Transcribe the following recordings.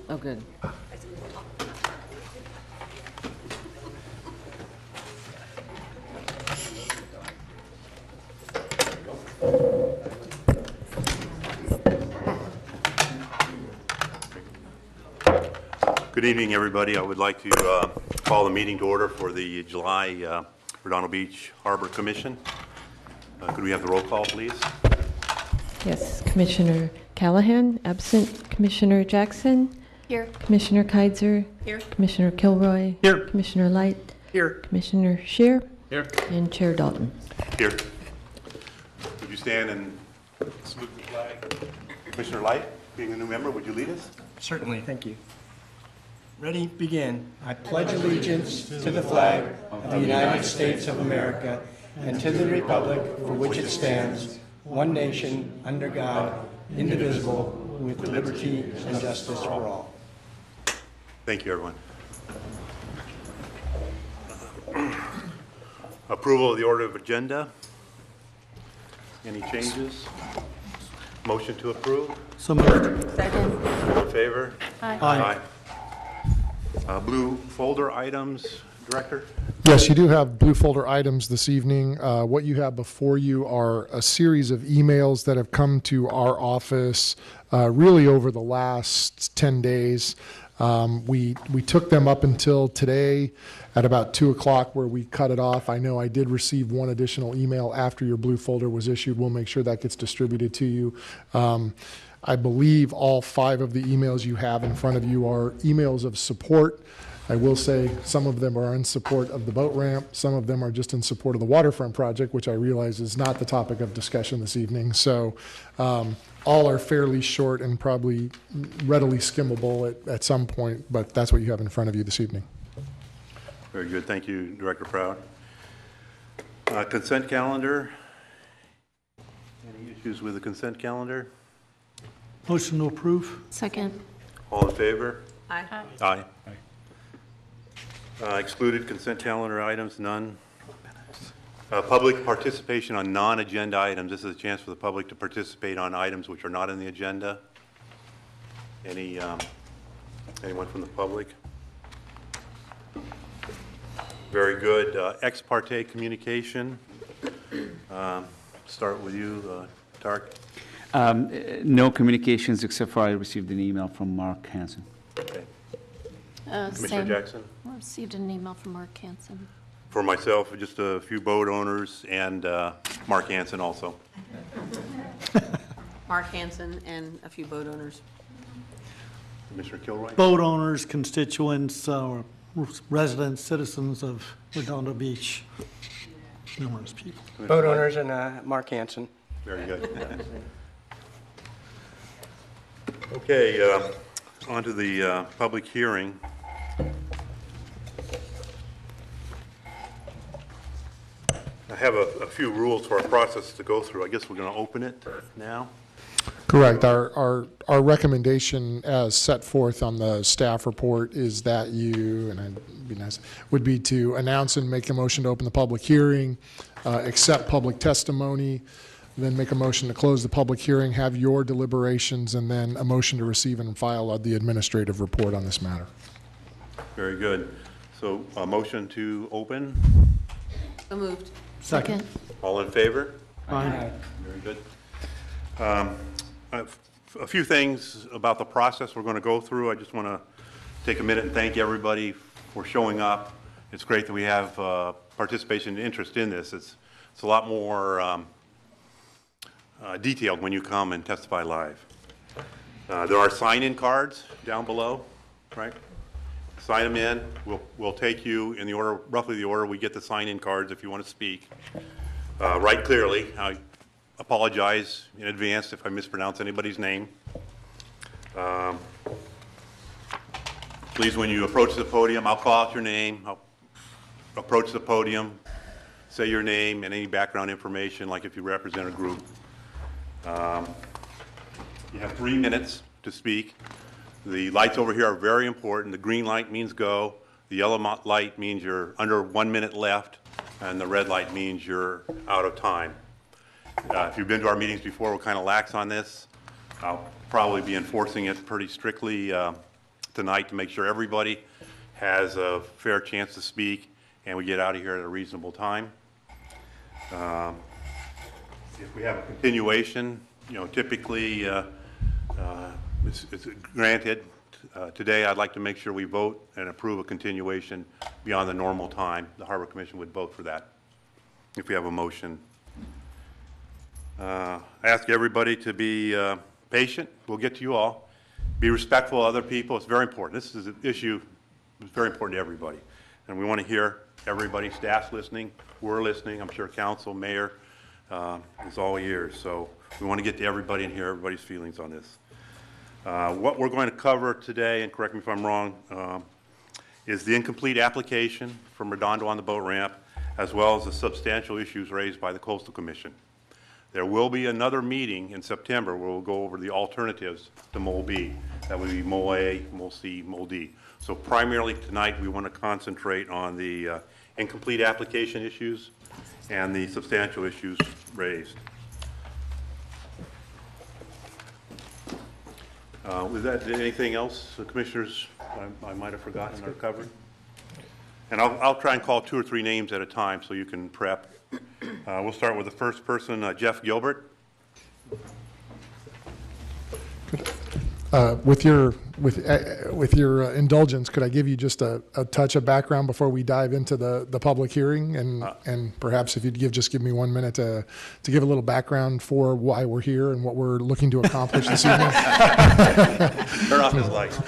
Oh, good. Good evening, everybody. I would like to call the meeting to order for the July Redondo Beach Harbor Commission. Could we have the roll call, please? Yes, Commissioner Callahan, absent. Commissioner Jackson? Here. Commissioner Kaiser? Here. Commissioner Kilroy? Here. Commissioner Light? Here. Commissioner Scheer? Here. And Chair Dalton. Here. Would you stand and salute the flag? Commissioner Light, being a new member, would you lead us? Certainly, thank you. Ready, begin. I pledge allegiance to the flag of the United States of America and to the republic for which it stands, one nation, under God, indivisible, with liberty and justice for all. Thank you, everyone. Approval of the order of agenda. Any changes? Motion to approve? So moved. Second. All in favor? Aye. Blue folder items, Director? Yes, you do have blue folder items this evening. What you have before you are a series of emails that have come to our office really over the last 10 days. We took them up until today at about 2 o'clock where we cut it off. I know I did receive one additional email after your blue folder was issued. We'll make sure that gets distributed to you. I believe all 5 of the emails you have in front of you are emails of support. I will say some of them are in support of the boat ramp. Some of them are just in support of the waterfront project, which I realize is not the topic of discussion this evening. So all are fairly short and probably readily skimmable at some point, but that's what you have in front of you this evening. Very good. Thank you, Director Proud. Consent calendar. Any issues with the consent calendar? Motion to approve. Second. All in favor? Aye. Aye. Excluded consent calendar items, none. Public participation on non-agenda items. This is a chance for the public to participate on items which are not in the agenda. Anyone from the public? Very good. Ex parte communication. Start with you, Tark. No communications except for I received an email from Mark Hansen. Okay. Commissioner Same. Jackson? I received an email from Mark Hansen. For myself, just a few boat owners and Mark Hansen also. Mark Hansen and a few boat owners. Commissioner Kilroy? Boat owners, constituents, residents, citizens of Redondo Beach, numerous people. Boat owners and Mark Hansen. Very good. Okay, on to the public hearing. I have a few rules for our process to go through. I guess we're going to open it now. Correct. Our recommendation as set forth on the staff report is that you, and it'd be nice, would be to announce and make a motion to open the public hearing, accept public testimony, then make a motion to close the public hearing, have your deliberations, and then a motion to receive and file the administrative report on this matter. Very good. So a motion to open. So moved. Second. All in favor? Aye. Very good. A few things about the process we're going to go through. I just want to take a minute and thank everybody for showing up. It's great that we have participation and interest in this. It's a lot more detailed when you come and testify live. There are sign-in cards down below, right? Sign them in. We'll take you in the order, roughly the order we get the sign-in cards if you want to speak. Write clearly. I apologize in advance if I mispronounce anybody's name. Please, when you approach the podium, I'll call out your name. I'll approach the podium, say your name and any background information, like if you represent a group. You have 3 minutes to speak. The lights over here are very important. The green light means go. The yellow light means you're under 1 minute left, and the red light means you're out of time. If you've been to our meetings before, we're kind of lax on this. I'll probably be enforcing it pretty strictly tonight to make sure everybody has a fair chance to speak and we get out of here at a reasonable time. If we have a continuation, typically it's granted. Today, I'd like to make sure we vote and approve a continuation beyond the normal time. The Harbor Commission would vote for that if we have a motion. I ask everybody to be patient. We'll get to you all. Be respectful of other people. It's very important. This is an issue that's very important to everybody. And we want to hear everybody, staff's listening, we're listening. I'm sure council, mayor is all ears. So we want to get to everybody and hear everybody's feelings on this. What we're going to cover today, and correct me if I'm wrong, is the incomplete application from Redondo on the boat ramp, as well as the substantial issues raised by the Coastal Commission. There will be another meeting in September where we'll go over the alternatives to Mole B. That would be Mole A, Mole C, Mole D. So primarily tonight we want to concentrate on the incomplete application issues and the substantial issues raised. Was that anything else, Commissioners, I might have forgotten or covered? And I'll try and call 2 or 3 names at a time so you can prep. We'll start with the first person, Jeff Gilbert. With your indulgence, could I give you just a touch of background before we dive into the public hearing, and perhaps if you'd give me 1 minute to give a little background for why we're here and what we're looking to accomplish this evening. Turn off his lights.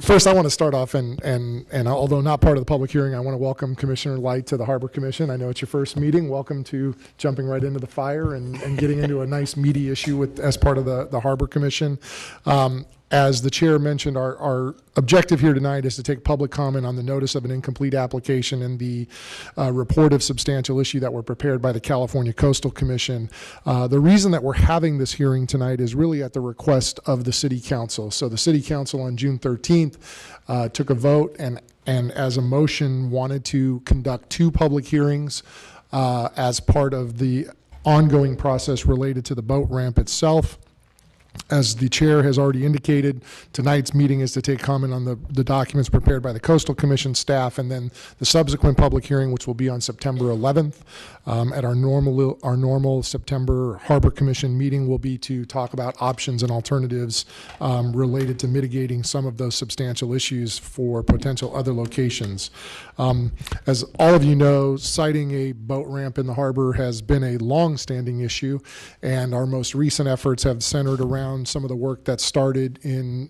First I want to start off and although not part of the public hearing, I want to welcome Commissioner Light to the Harbor Commission. I know it's your first meeting. Welcome to jumping right into the fire and getting into a nice meaty issue as part of the Harbor Commission. As the chair mentioned, our objective here tonight is to take public comment on the notice of an incomplete application and the report of substantial issue that were prepared by the California Coastal Commission. The reason that we're having this hearing tonight is really at the request of the City Council. So the City Council on June 13th took a vote and as a motion wanted to conduct 2 public hearings as part of the ongoing process related to the boat ramp itself. As the chair has already indicated, tonight's meeting is to take comment on the documents prepared by the Coastal Commission staff, and then the subsequent public hearing, which will be on September 11th. At our normal September Harbor Commission meeting will be to talk about options and alternatives related to mitigating some of those substantial issues for potential other locations. As all of you know, siting a boat ramp in the harbor has been a long-standing issue, and our most recent efforts have centered around some of the work that started in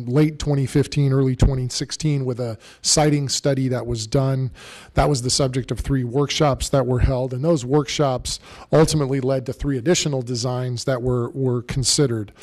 late 2015, early 2016 with a siting study that was done. That was the subject of 3 workshops that were held, and those workshops ultimately led to 3 additional designs that were considered.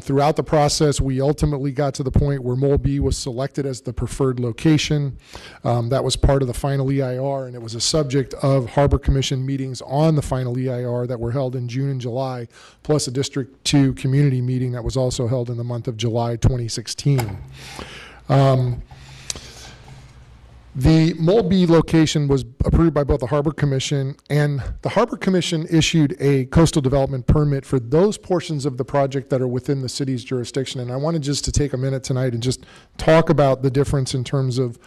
Throughout the process, we ultimately got to the point where Mole B was selected as the preferred location. That was part of the final EIR, and it was a subject of Harbor Commission meetings on the final EIR that were held in June and July, plus a District 2 community meeting that was also held in the month of July 2016. The Mole B location was approved by both the Harbor Commission, and the Harbor Commission issued a coastal development permit for those portions of the project that are within the city's jurisdiction. And I wanted just to take a minute tonight and just talk about the difference in terms of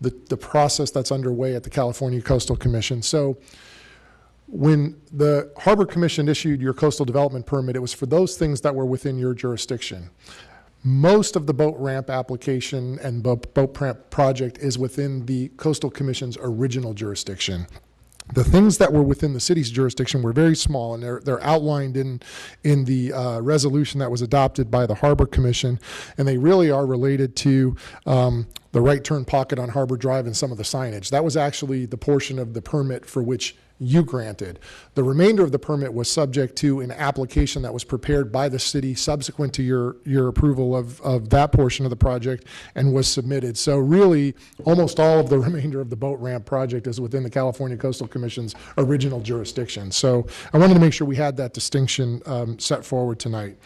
the process that's underway at the California Coastal Commission. So when the Harbor Commission issued your coastal development permit, it was for those things that were within your jurisdiction. Most of the boat ramp application and boat ramp project is within the Coastal Commission's original jurisdiction. The things that were within the city's jurisdiction were very small, and they're outlined in the resolution that was adopted by the Harbor Commission, and they really are related to the right turn pocket on Harbor Drive and some of the signage. That was actually the portion of the permit for which you granted. The remainder of the permit was subject to an application that was prepared by the city subsequent to your approval of that portion of the project and was submitted. So really, almost all of the remainder of the boat ramp project is within the California Coastal Commission's original jurisdiction. So I wanted to make sure we had that distinction set forward tonight.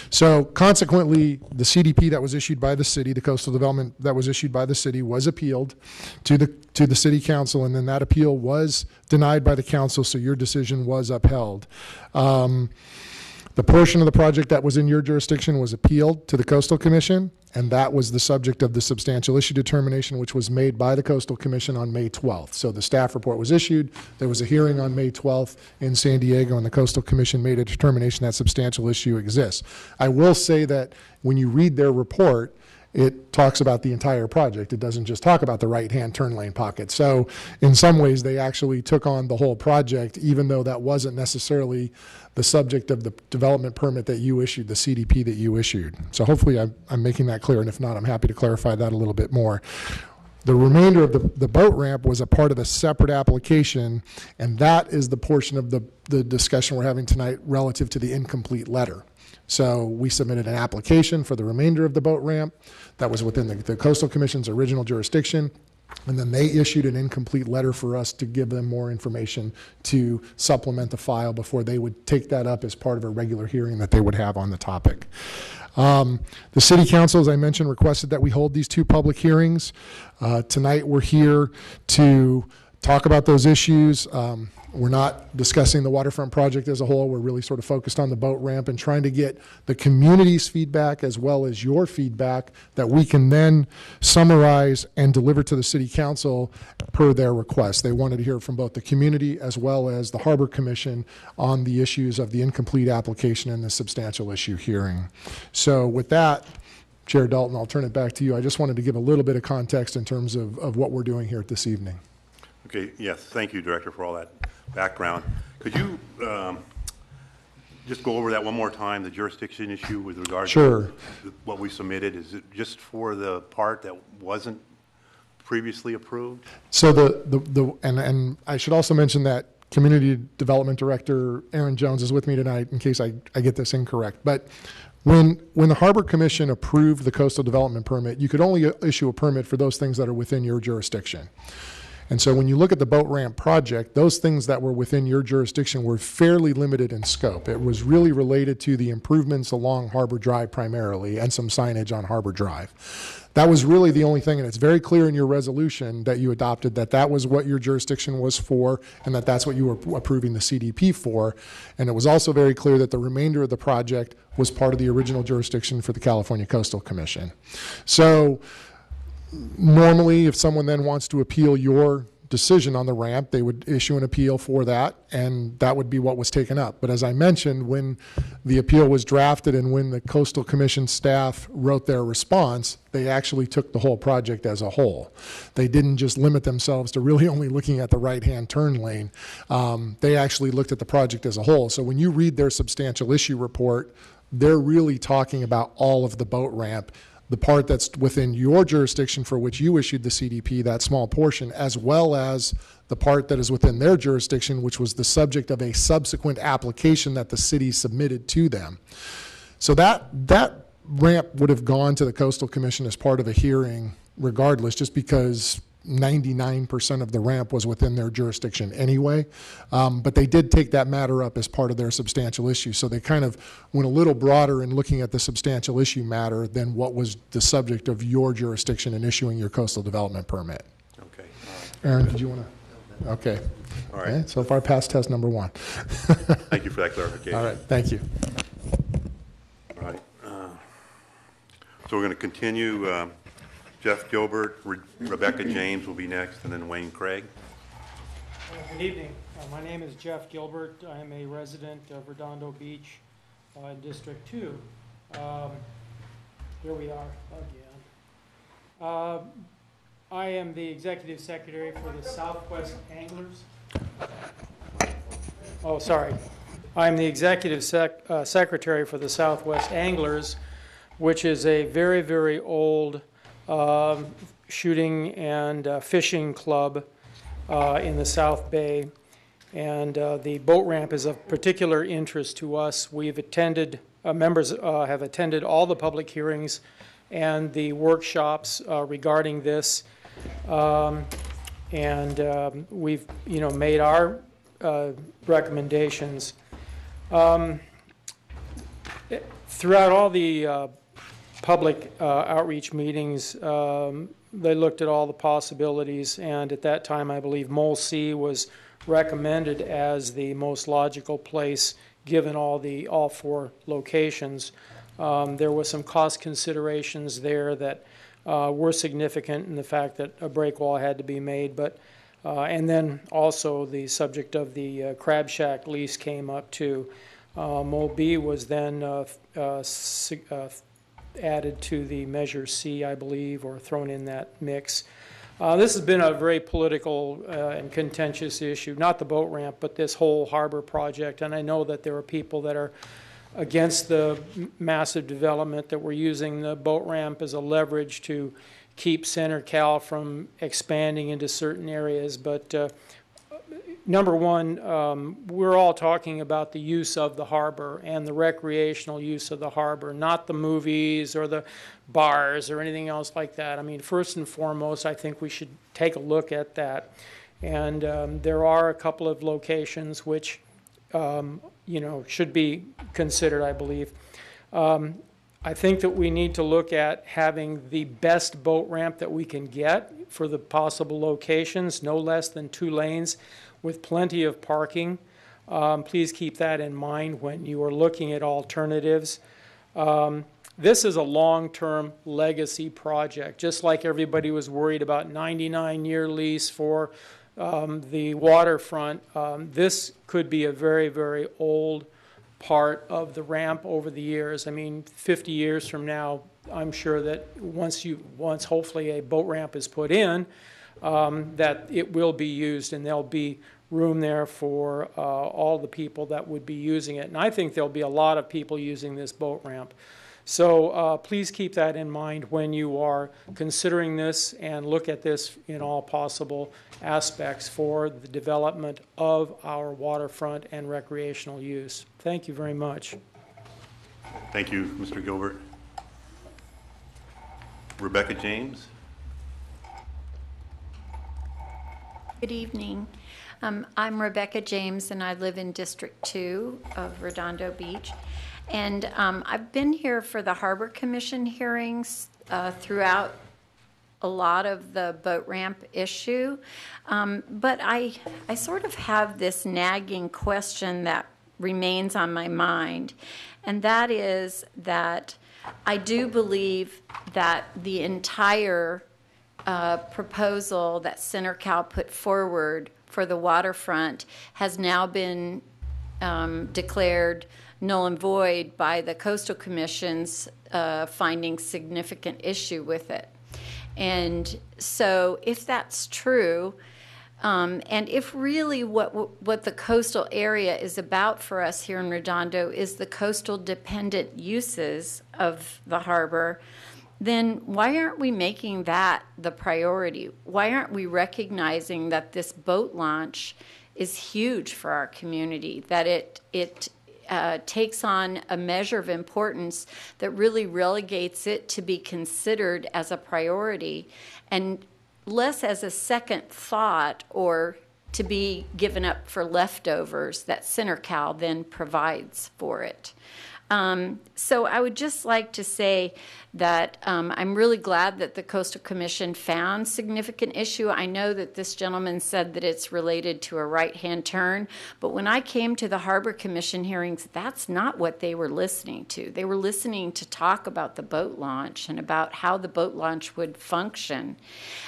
So consequently, the CDP that was issued by the city, the coastal development that was issued by the city, was appealed to the city council, and then that appeal was denied by the council, so your decision was upheld. The The portion of the project that was in your jurisdiction was appealed to the Coastal Commission, and that was the subject of the substantial issue determination, which was made by the Coastal Commission on May 12th. So the staff report was issued. There was a hearing on May 12th in San Diego, and the Coastal Commission made a determination that substantial issue exists. I will say that when you read their report, it talks about the entire project. It doesn't just talk about the right-hand turn lane pocket. So in some ways, they actually took on the whole project, even though that wasn't necessarily the subject of the development permit that you issued, the CDP that you issued. So hopefully I'm making that clear, and if not, I'm happy to clarify that a little bit more. The remainder of the boat ramp was a part of a separate application, and that is the portion of the discussion we're having tonight relative to the incomplete letter. So we submitted an application for the remainder of the boat ramp that was within the Coastal Commission's original jurisdiction, and then they issued an incomplete letter for us to give them more information to supplement the file before they would take that up as part of a regular hearing that they would have on the topic. The City Council, as I mentioned, requested that we hold these 2 public hearings. Tonight we're here to talk about those issues. We're not discussing the waterfront project as a whole. We're really sort of focused on the boat ramp and trying to get the community's feedback as well as your feedback that we can then summarize and deliver to the City Council per their request. They wanted to hear from both the community as well as the Harbor Commission on the issues of the incomplete application and the substantial issue hearing. So with that, Chair Dalton, I'll turn it back to you. I just wanted to give a little bit of context in terms of what we're doing here this evening. Okay, yes, thank you, Director, for all that background. Could you just go over that one more time, the jurisdiction issue with regard Sure. to what we submitted? Is it just for the part that wasn't previously approved? So and I should also mention that Community Development Director Aaron Jones is with me tonight in case I get this incorrect. But when the Harbor Commission approved the coastal development permit, you could only issue a permit for those things that are within your jurisdiction. And so when you look at the boat ramp project, those things that were within your jurisdiction were fairly limited in scope. It was really related to the improvements along Harbor Drive primarily and some signage on Harbor Drive. That was really the only thing, and it's very clear in your resolution that you adopted that that was what your jurisdiction was for and that that's what you were approving the CDP for. And it was also very clear that the remainder of the project was part of the original jurisdiction for the California Coastal Commission. So normally, if someone then wants to appeal your decision on the ramp, they would issue an appeal for that, and that would be what was taken up. But as I mentioned, when the appeal was drafted and when the Coastal Commission staff wrote their response, they actually took the whole project as a whole. They didn't just limit themselves to really only looking at the right-hand turn lane. They actually looked at the project as a whole. So when you read their substantial issue report, they're really talking about all of the boat ramp, the part that's within your jurisdiction for which you issued the CDP, that small portion, as well as the part that is within their jurisdiction, which was the subject of a subsequent application that the city submitted to them. So that ramp would have gone to the Coastal Commission as part of a hearing regardless, just because 99% of the ramp was within their jurisdiction anyway. But they did take that matter up as part of their substantial issue. So they kind of went a little broader in looking at the substantial issue matter than what was the subject of your jurisdiction in issuing your coastal development permit. Okay. Aaron, did you want to? Okay. All right. Okay, so far past test number 1. Thank you for that clarification. All right, thank you. All right. So we're going to continue. Jeff Gilbert, Rebecca James will be next, and then Wayne Craig. Good evening. My name is Jeff Gilbert. I am a resident of Redondo Beach in District 2. Here we are again. I am the Executive Secretary for the Southwest Anglers. Oh, sorry. I'm the Executive Secretary for the Southwest Anglers, which is a very, very old shooting and fishing club in the South Bay, and the boat ramp is of particular interest to us. We've attended, members have attended all the public hearings and the workshops regarding this, and we've made our recommendations. Throughout all the public outreach meetings, they looked at all the possibilities, and at that time I believe Mole C was recommended as the most logical place given all four locations. There was some cost considerations there that were significant in the fact that a break wall had to be made, but and then also the subject of the crab shack lease came up too. Mole B was then added to the Measure C, I believe, or thrown in that mix. This has been a very political and contentious issue, not the boat ramp, but this whole harbor project. And I know that there are people that are against the massive development, that we're using the boat ramp as a leverage to keep Center Cal from expanding into certain areas. But number one, we're all talking about the use of the harbor and the recreational use of the harbor, not the movies or the bars or anything else like that. I mean, first and foremost, I think we should take a look at that. And there are a couple of locations which, should be considered, I believe. I think that we need to look at having the best boat ramp that we can get for the possible locations, no less than 2 lanes with plenty of parking. Please keep that in mind when you are looking at alternatives. This is a long-term legacy project, just like everybody was worried about 99-year lease for the waterfront. This could be a very, very old part of the ramp over the years. I mean, 50 years from now, I'm sure that once hopefully a boat ramp is put in, that it will be used and there'll be room there for all the people that would be using it. And I think there'll be a lot of people using this boat ramp. So please keep that in mind when you are considering this, and look at this in all possible aspects for the development of our waterfront and recreational use. Thank you very much. Thank you, Mr. Gilbert. Rebecca James. Good evening. I'm Rebecca James, and I live in District 2 of Redondo Beach. And I've been here for the Harbor Commission hearings throughout a lot of the boat ramp issue. But I sort of have this nagging question that remains on my mind, and that is that I do believe that the entire proposal that Center Cal put forward for the waterfront has now been declared null and void by the Coastal Commission's finding significant issue with it. And so if that's true, and if really what the coastal area is about for us here in Redondo is the coastal dependent uses of the harbor, then why aren't we making that the priority? Why aren't we recognizing that this boat launch is huge for our community, that it takes on a measure of importance that really relegates it to be considered as a priority and less as a second thought or to be given up for leftovers that Center Cal then provides for it. So I would just like to say that I'm really glad that the Coastal Commission found significant issue. I know that this gentleman said that it's related to a right-hand turn, but when I came to the Harbor Commission hearings, that's not what they were listening to. They were listening to talk about the boat launch and about how the boat launch would function.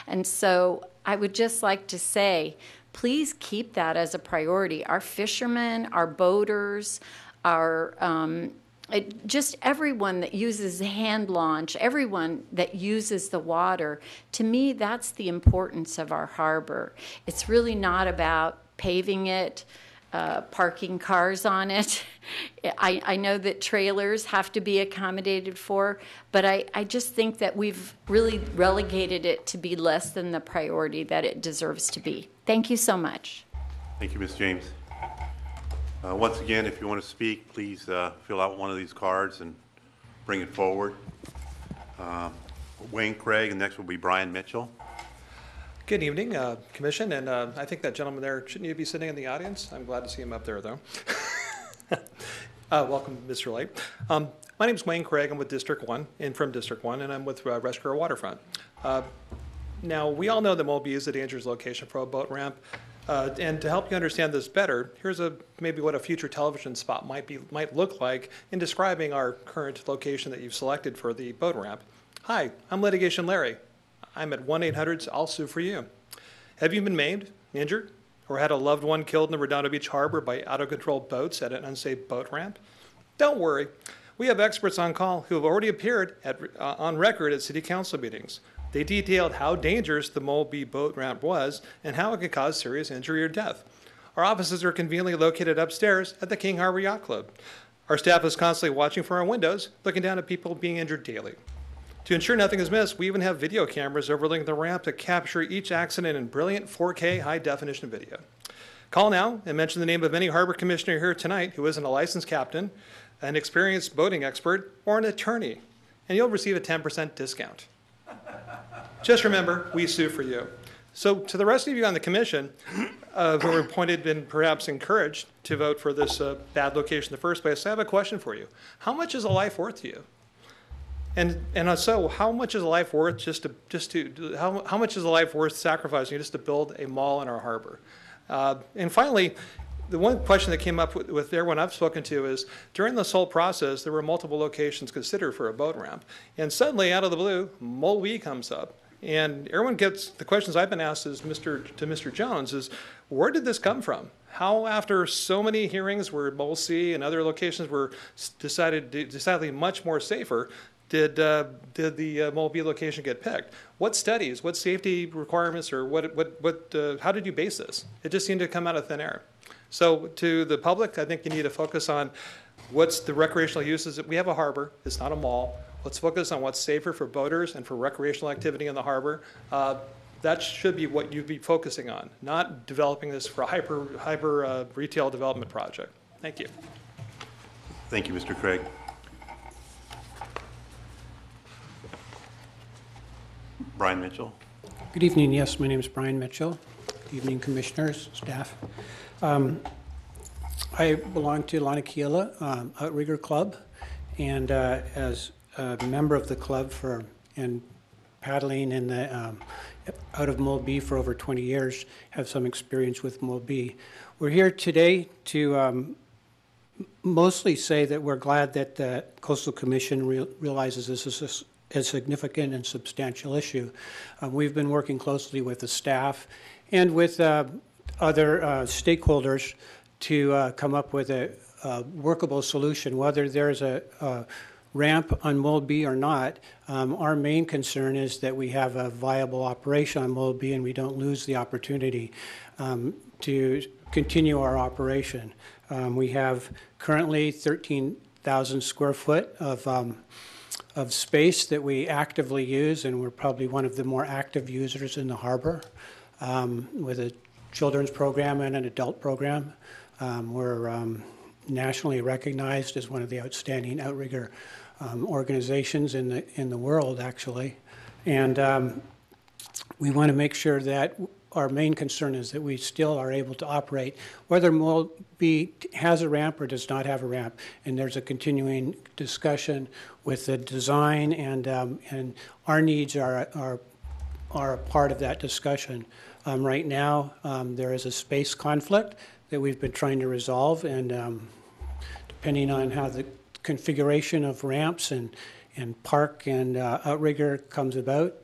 And so I would just like to say, please keep that as a priority. Our fishermen, our boaters, our just everyone that uses hand launch, everyone that uses the water, to me, that's the importance of our harbor. It's really not about paving it, parking cars on it. I know that trailers have to be accommodated for, but I just think that we've really relegated it to be less than the priority that it deserves to be. Thank you so much. Thank you, Ms. James. Once again, if you want to speak, please fill out one of these cards and bring it forward. Wayne Craig, and next will be Brian Mitchell. Good evening, Commission, and I think that gentleman there, shouldn't you be sitting in the audience? I'm glad to see him up there, though. Welcome, Mr. Light. My name is Wayne Craig. I'm with District 1, and from District 1, and I'm with Rescue Waterfront. Now, we all know that Mole B is a dangerous location for a boat ramp. And to help you understand this better, here's maybe what a future television spot might look like in describing our current location that you've selected for the boat ramp. Hi, I'm Litigation Larry. I'm at 1-800-I'll-sue-for-you. Have you been maimed, injured, or had a loved one killed in the Redondo Beach Harbor by out-of-control boats at an unsafe boat ramp? Don't worry. We have experts on call who have already appeared on record at city council meetings. They detailed how dangerous the Mulby boat ramp was and how it could cause serious injury or death. Our offices are conveniently located upstairs at the King Harbor Yacht Club. Our staff is constantly watching from our windows, looking down at people being injured daily. To ensure nothing is missed, we even have video cameras overlaying the ramp to capture each accident in brilliant 4K high-definition video. Call now and mention the name of any harbor commissioner here tonight who isn't a licensed captain, an experienced boating expert, or an attorney, and you'll receive a 10% discount. Just remember, we sue for you. So to the rest of you on the commission who were appointed and perhaps encouraged to vote for this bad location in the first place, I have a question for you. How much is a life worth to you? And so how much is a life worth how much is a life worth sacrificing just to build a mall in our harbor? And finally, the one question that came up with everyone I've spoken to is, during this whole process, there were multiple locations considered for a boat ramp. And suddenly, out of the blue, Mulby comes up. And everyone gets, the questions I've been asked to Mr. Jones is, where did this come from? How, after so many hearings where Mulby and other locations were decidedly much more safer, did the Mulby location get picked? What studies, what safety requirements, or how did you base this? It just seemed to come out of thin air. So to the public, I think you need to focus on what's the recreational uses. We have a harbor, it's not a mall. Let's focus on what's safer for boaters and for recreational activity in the harbor. That should be what you'd be focusing on, not developing this for a hyper retail development project. Thank you. Thank you, Mr. Craig. Brian Mitchell. Good evening. Yes, my name is Brian Mitchell. Good evening, commissioners, staff. I belong to Lanakeela Outrigger Club, and as a member of the club and paddling in the out of Mulby for over 20 years, have some experience with Mulby. We're here today to mostly say that we're glad that the Coastal Commission realizes this is a significant and substantial issue. We've been working closely with the staff and with other stakeholders to come up with a workable solution, whether there's a ramp on Mulby or not. Our main concern is that we have a viable operation on Mulby and we don't lose the opportunity to continue our operation. We have currently 13,000 square foot of space that we actively use, and we're probably one of the more active users in the harbor with a children's program and an adult program. We're nationally recognized as one of the outstanding outrigger organizations in the world, actually. And we want to make sure that our main concern is that we still are able to operate, whether Mulby has a ramp or does not have a ramp. And there's a continuing discussion with the design, and our needs are a part of that discussion. Right now, there is a space conflict that we've been trying to resolve, and depending on how the configuration of ramps and park and outrigger comes about,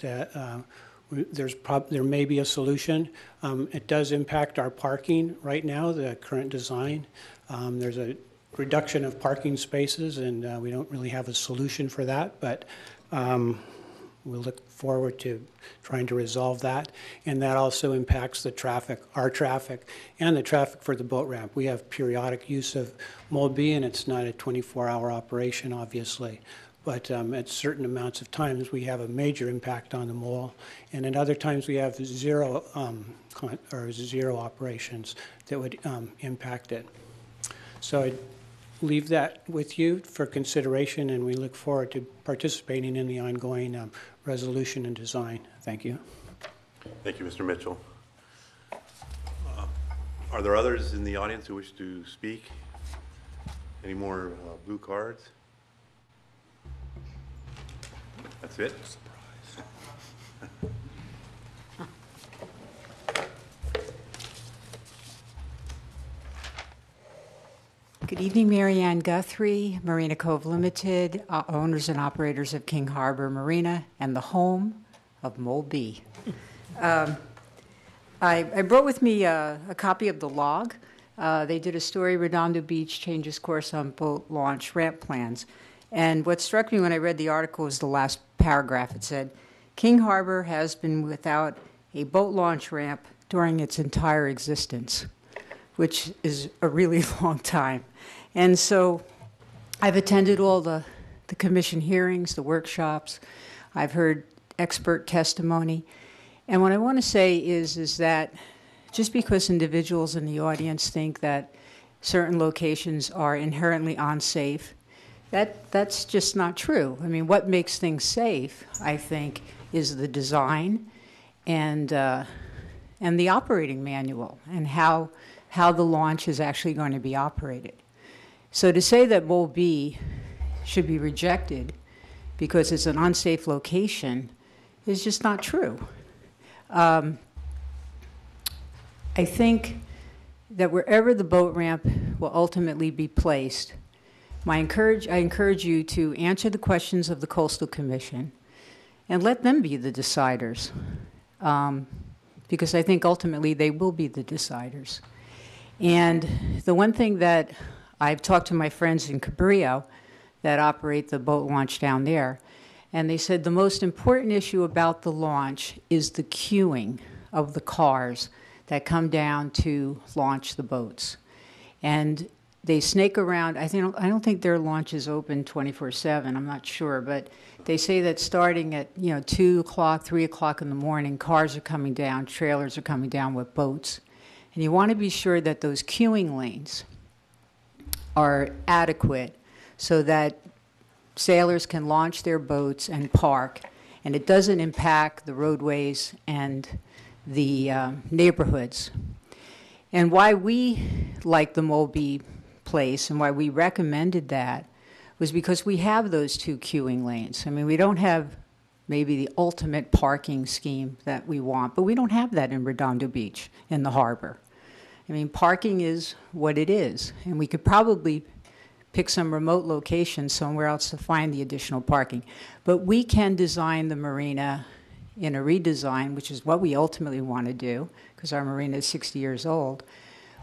there may be a solution. It does impact our parking right now, the current design. There's a reduction of parking spaces, and we don't really have a solution for that, but we'll look forward to trying to resolve that. And that also impacts the traffic, our traffic, and the traffic for the boat ramp. We have periodic use of Mulby, and it's not a 24-hour operation, obviously. But at certain amounts of times, we have a major impact on the mole, and at other times we have zero operations that would impact it. So I'd leave that with you for consideration, and we look forward to participating in the ongoing resolution and design. Thank you. Thank you, Mr. Mitchell. Are there others in the audience who wish to speak? Any more blue cards? That's it? Good evening, Mary Ann Guthrie, Marina Cove Limited, owners and operators of King Harbor Marina and the home of Molby. I brought with me a copy of the log. They did a story, Redondo Beach changes course on boat launch ramp plans. And what struck me when I read the article was the last paragraph. It said, King Harbor has been without a boat launch ramp during its entire existence, which is a really long time. And so I've attended all the commission hearings, the workshops. I've heard expert testimony. And what I want to say is that just because individuals in the audience think that certain locations are inherently unsafe, that's just not true. I mean, what makes things safe, I think, is the design and the operating manual and how the launch is actually going to be operated. So to say that Mole B should be rejected because it's an unsafe location is just not true. I think that wherever the boat ramp will ultimately be placed, I encourage you to answer the questions of the Coastal Commission and let them be the deciders, because I think ultimately they will be the deciders. And the one thing that I've talked to my friends in Cabrillo that operate the boat launch down there, and they said the most important issue about the launch is the queuing of the cars that come down to launch the boats. And they snake around. I don't think their launch is open 24/7. I'm not sure, but they say that starting at 2 o'clock, 3 o'clock in the morning, cars are coming down, trailers are coming down with boats, and you want to be sure that those queuing lanes are adequate so that sailors can launch their boats and park, and it doesn't impact the roadways and the neighborhoods. And why we like the Molby place and why we recommended that was because we have those 2 queuing lanes. I mean, we don't have maybe the ultimate parking scheme that we want, but we don't have that in Redondo Beach, in the harbor. I mean, parking is what it is, and we could probably pick some remote location somewhere else to find the additional parking. But we can design the marina in a redesign, which is what we ultimately want to do, because our marina is 60 years old.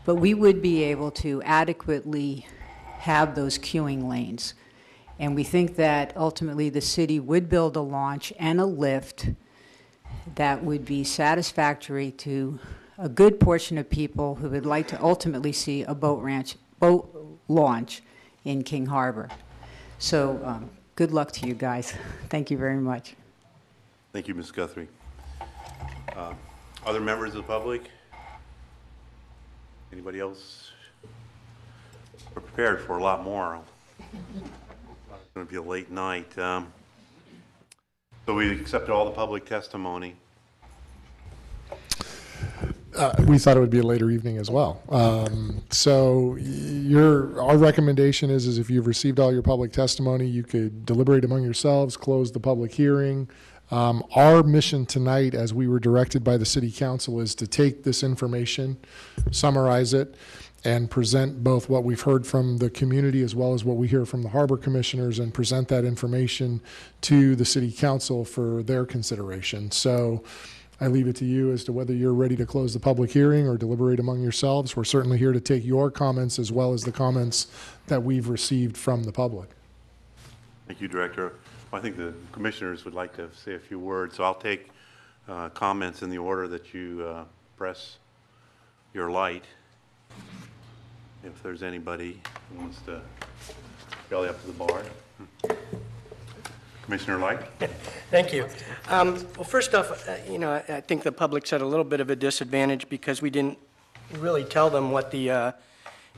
But we would be able to adequately have those queuing lanes. And we think that ultimately the city would build a launch and a lift that would be satisfactory to a good portion of people who would like to ultimately see a boat launch in King Harbor. So good luck to you guys. Thank you very much. Thank you, Ms. Guthrie. Other members of the public? Anybody else? We're prepared for a lot more. It's going to be a late night. So we accepted all the public testimony. We thought it would be a later evening as well. So our recommendation is if you've received all your public testimony, you could deliberate among yourselves, close the public hearing. Our mission tonight, as we were directed by the City Council, is to take this information, summarize it, and present both what we've heard from the community as well as what we hear from the harbor commissioners, and present that information to the City Council for their consideration. So I leave it to you as to whether you're ready to close the public hearing or deliberate among yourselves. We're certainly here to take your comments as well as the comments that we've received from the public. Thank you, Director. I think the commissioners would like to say a few words, so I'll take comments in the order that you press your light. If there's anybody who wants to belly up to the bar. Commissioner Light. Thank you. Well, first off, I think the public's at a little bit of a disadvantage because we didn't really tell them what the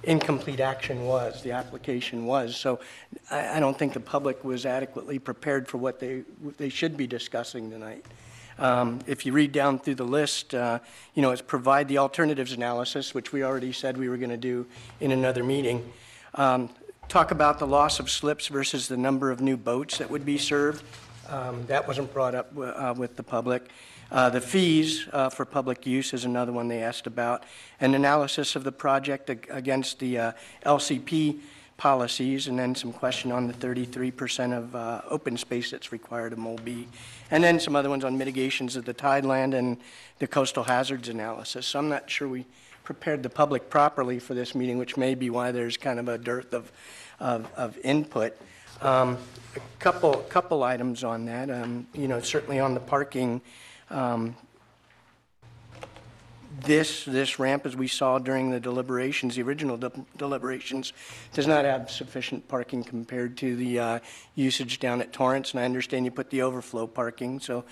incomplete action was, the application was. So I don't think the public was adequately prepared for what they should be discussing tonight. If you read down through the list, it's provide the alternatives analysis, which we already said we were going to do in another meeting. Talk about the loss of slips versus the number of new boats that would be served. That wasn't brought up with the public. The fees for public use is another one they asked about. An analysis of the project against the LCP policies, and then some question on the 33% of open space that's required of MOLB. And then some other ones on mitigations of the tideland and the coastal hazards analysis. So I'm not sure we prepared the public properly for this meeting, which may be why there's kind of a dearth of input. A couple items on that. You know, certainly on the parking, this ramp, as we saw during the deliberations, the original deliberations, does not have sufficient parking compared to the usage down at Torrance, and I understand you put the overflow parking. So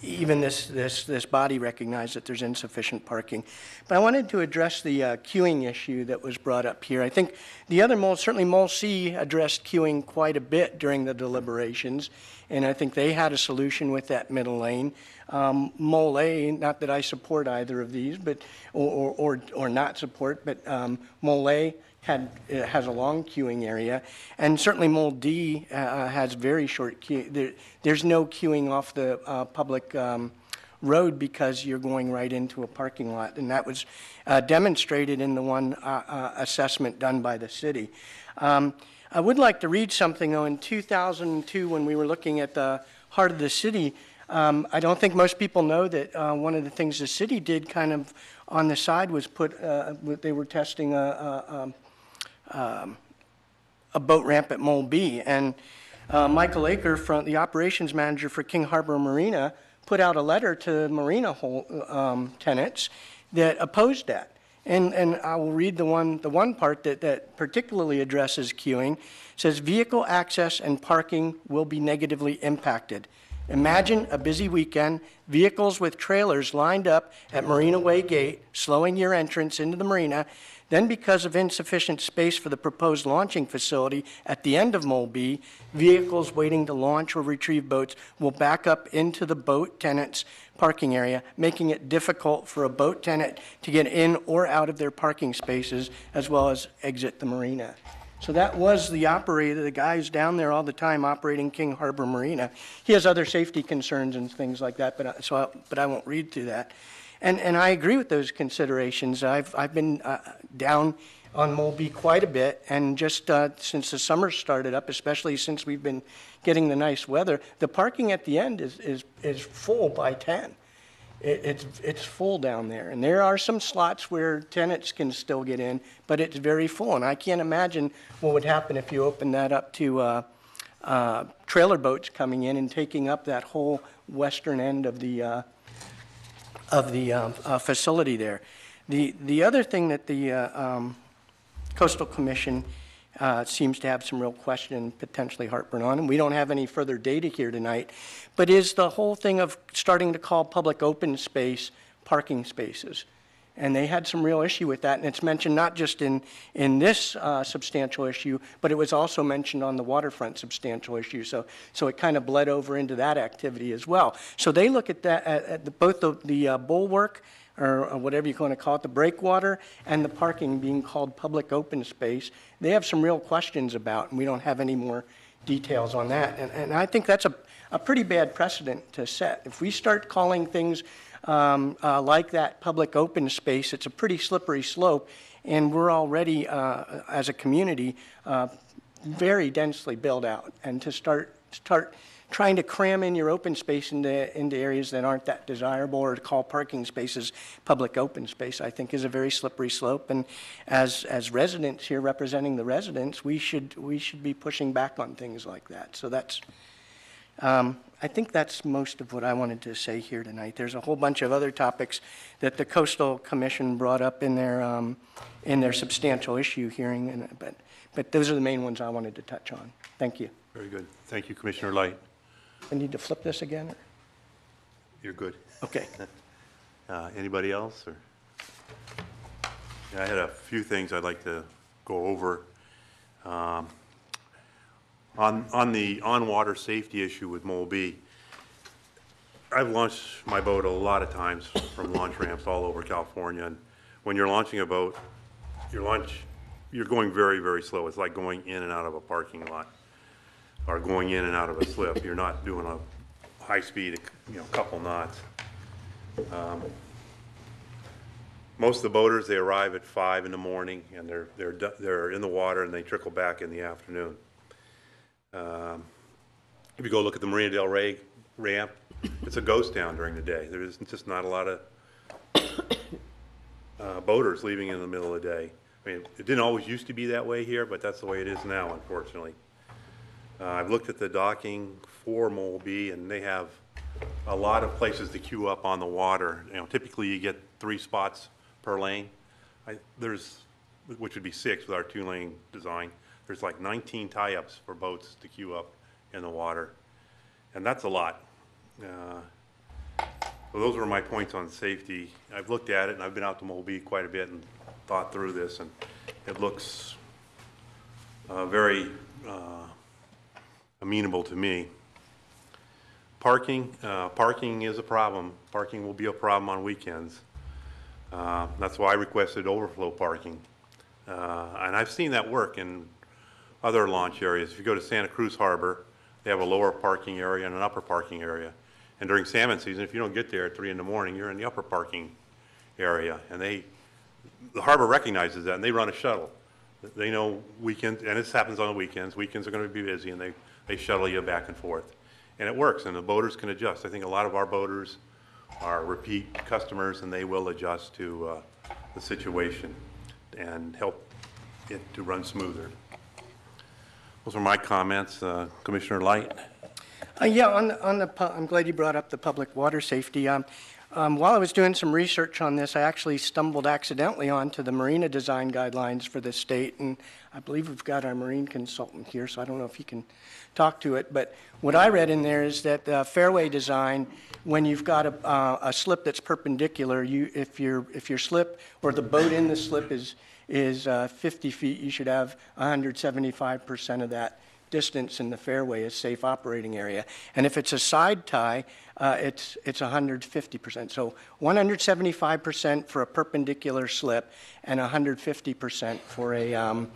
even this body recognized that there's insufficient parking. But I wanted to address the queuing issue that was brought up here. I think the other mole, certainly Mole C, addressed queuing quite a bit during the deliberations, and I think they had a solution with that middle lane. Mole A, not that I support either of these, but or not support, but Mole A has a long queuing area, and certainly Mole D has very short queue. There's no queuing off the public road because you're going right into a parking lot, and that was demonstrated in the one assessment done by the city. I would like to read something, though. In 2002, when we were looking at the heart of the city, I don't think most people know that one of the things the city did kind of on the side was they were testing a boat ramp at Mole B. And Michael Aker, the operations manager for King Harbor Marina, put out a letter to marina tenants that opposed that. And I will read the one part that particularly addresses queuing. It says, vehicle access and parking will be negatively impacted. Imagine a busy weekend, vehicles with trailers lined up at Marina Way Gate, slowing your entrance into the marina. Then, because of insufficient space for the proposed launching facility at the end of Mole B, vehicles waiting to launch or retrieve boats will back up into the boat tenant's parking area, making it difficult for a boat tenant to get in or out of their parking spaces, as well as exit the marina. So that was the operator, the guy who's down there all the time operating King Harbor Marina. He has other safety concerns and things like that, but I won't read through that. And I agree with those considerations. I've been down on Mole B quite a bit, and just since the summer started up, especially since we've been getting the nice weather, the parking at the end is full by 10. It's full down there, and there are some slots where tenants can still get in, but it's very full. And I can't imagine what would happen if you opened that up to trailer boats coming in and taking up that whole western end of the facility there. The other thing that the Coastal Commission seems to have some real question and potentially heartburn on, and we don't have any further data here tonight, but is the whole thing of starting to call public open space parking spaces. And they had some real issue with that, and it's mentioned not just in this substantial issue, but it was also mentioned on the waterfront substantial issue. So it kind of bled over into that activity as well. So they look at that at both the bulwark, or whatever you want to call it, the breakwater, and the parking being called public open space. They have some real questions about, and we don't have any more details on that. And I think that's a pretty bad precedent to set. If we start calling things like that public open space, it's a pretty slippery slope, and we're already, as a community, very densely built out. And to start trying to cram in your open space into areas that aren't that desirable, or to call parking spaces public open space, I think is a very slippery slope. And as residents here representing the residents, we should be pushing back on things like that. So that's, I think that's most of what I wanted to say here tonight. There's a whole bunch of other topics that the Coastal Commission brought up in their substantial issue hearing, but those are the main ones I wanted to touch on. Thank you. Very good. Thank you, Commissioner Light. I need to flip this again? You're good. Okay. Anybody else? Or? Yeah, I had a few things I'd like to go over. On the on-water safety issue with Mole B, I've launched my boat a lot of times from launch ramps all over California. And when you're launching a boat, you're going very, very slow. It's like going in and out of a parking lot. are going in and out of a slip. You're not doing a high speed, couple knots. Most of the boaters, they arrive at 5 in the morning, and they're in the water, and they trickle back in the afternoon. If you go look at the Marina del Rey ramp, it's a ghost town during the day. There's just not a lot of boaters leaving in the middle of the day. I mean, it didn't always used to be that way here, but that's the way it is now, unfortunately. I've looked at the docking for Mole B, and they have a lot of places to queue up on the water. Typically you get 3 spots per lane. Which would be 6 with our 2-lane design. There's like 19 tie-ups for boats to queue up in the water, and that's a lot. So those were my points on safety. I've looked at it, and I've been out to Mole B quite a bit and thought through this, and it looks very amenable to me. Parking is a problem. Parking will be a problem on weekends. That's why I requested overflow parking. And I've seen that work in other launch areas. If you go to Santa Cruz Harbor, they have a lower parking area and an upper parking area. And during salmon season, if you don't get there at 3 in the morning, you're in the upper parking area. And the harbor recognizes that, and they run a shuttle. They know weekends, and this happens on the weekends. Weekends are going to be busy, and they shuttle you back and forth. And it works, and the boaters can adjust. I think a lot of our boaters are repeat customers, and they will adjust to the situation and help it to run smoother. Those are my comments. Commissioner Light? Yeah, I'm glad you brought up the public water safety. While I was doing some research on this, I actually stumbled accidentally onto the marina design guidelines for the state, and I believe we've got our marine consultant here, so I don't know if he can talk to it. But what I read in there is that the fairway design, when you've got a slip that's perpendicular, if your slip or the boat in the slip is 50 feet, you should have 175% of that distance in the fairway as safe operating area. And if it's a side tie, it's 150%. So 175% for a perpendicular slip and 150% for a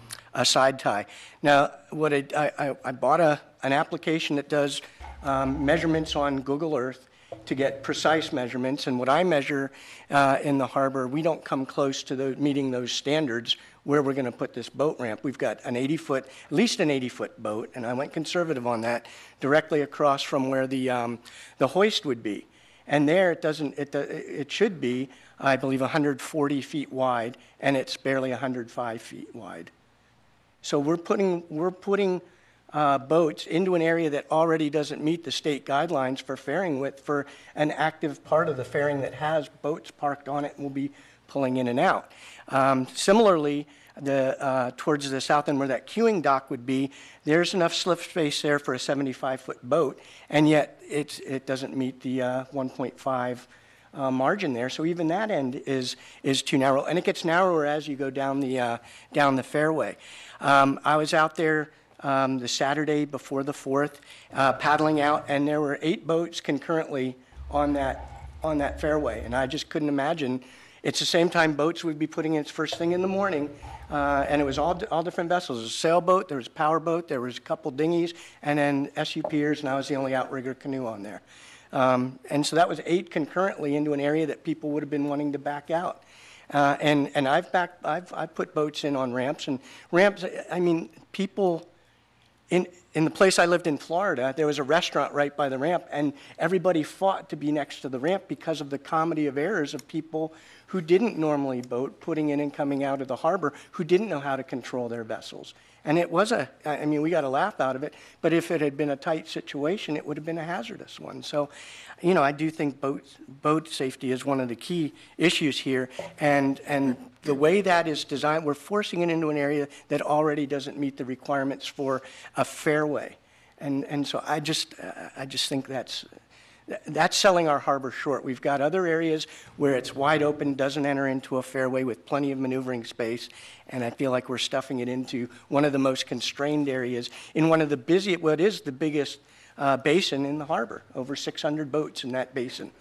side tie. Now, what I bought an application that does measurements on Google Earth to get precise measurements, and what I measure in the harbor, we don't come close to meeting those standards where we're going to put this boat ramp. We've got an 80-foot, at least an 80-foot boat, and I went conservative on that, directly across from where the hoist would be. And there it should be, I believe, 140 feet wide, and it's barely 105 feet wide. So we're putting boats into an area that already doesn't meet the state guidelines for fairing width for an active part of the fairing that has boats parked on it and will be pulling in and out. Similarly, towards the south end where that queuing dock would be, there's enough slip space there for a 75-foot boat, and yet it doesn't meet the 1.5 margin there. So even that end is too narrow, and it gets narrower as you go down the fairway. I was out there the Saturday before the 4th, paddling out, and there were 8 boats concurrently on that fairway, and I just couldn't imagine. It's the same time boats would be putting in its first thing in the morning, and it was all different vessels. There was a sailboat, there was a powerboat, there was a couple dinghies, and then SUPers, and I was the only outrigger canoe on there. And so that was 8 concurrently into an area that people would have been wanting to back out. And I've put boats in on ramps, and ramps, I mean, people. In the place I lived in Florida, there was a restaurant right by the ramp, and everybody fought to be next to the ramp because of the comedy of errors of people who didn't normally boat, putting in and coming out of the harbor, who didn't know how to control their vessels. And it was I mean, we got a laugh out of it, but if it had been a tight situation, it would have been a hazardous one. So, I do think boat safety is one of the key issues here, and the way that is designed, we're forcing it into an area that already doesn't meet the requirements for a fairway. And so I just think that's selling our harbor short. We've got other areas where it's wide open, doesn't enter into a fairway with plenty of maneuvering space, and I feel like we're stuffing it into one of the most constrained areas in one of the what is the biggest basin in the harbor, over 600 boats in that basin,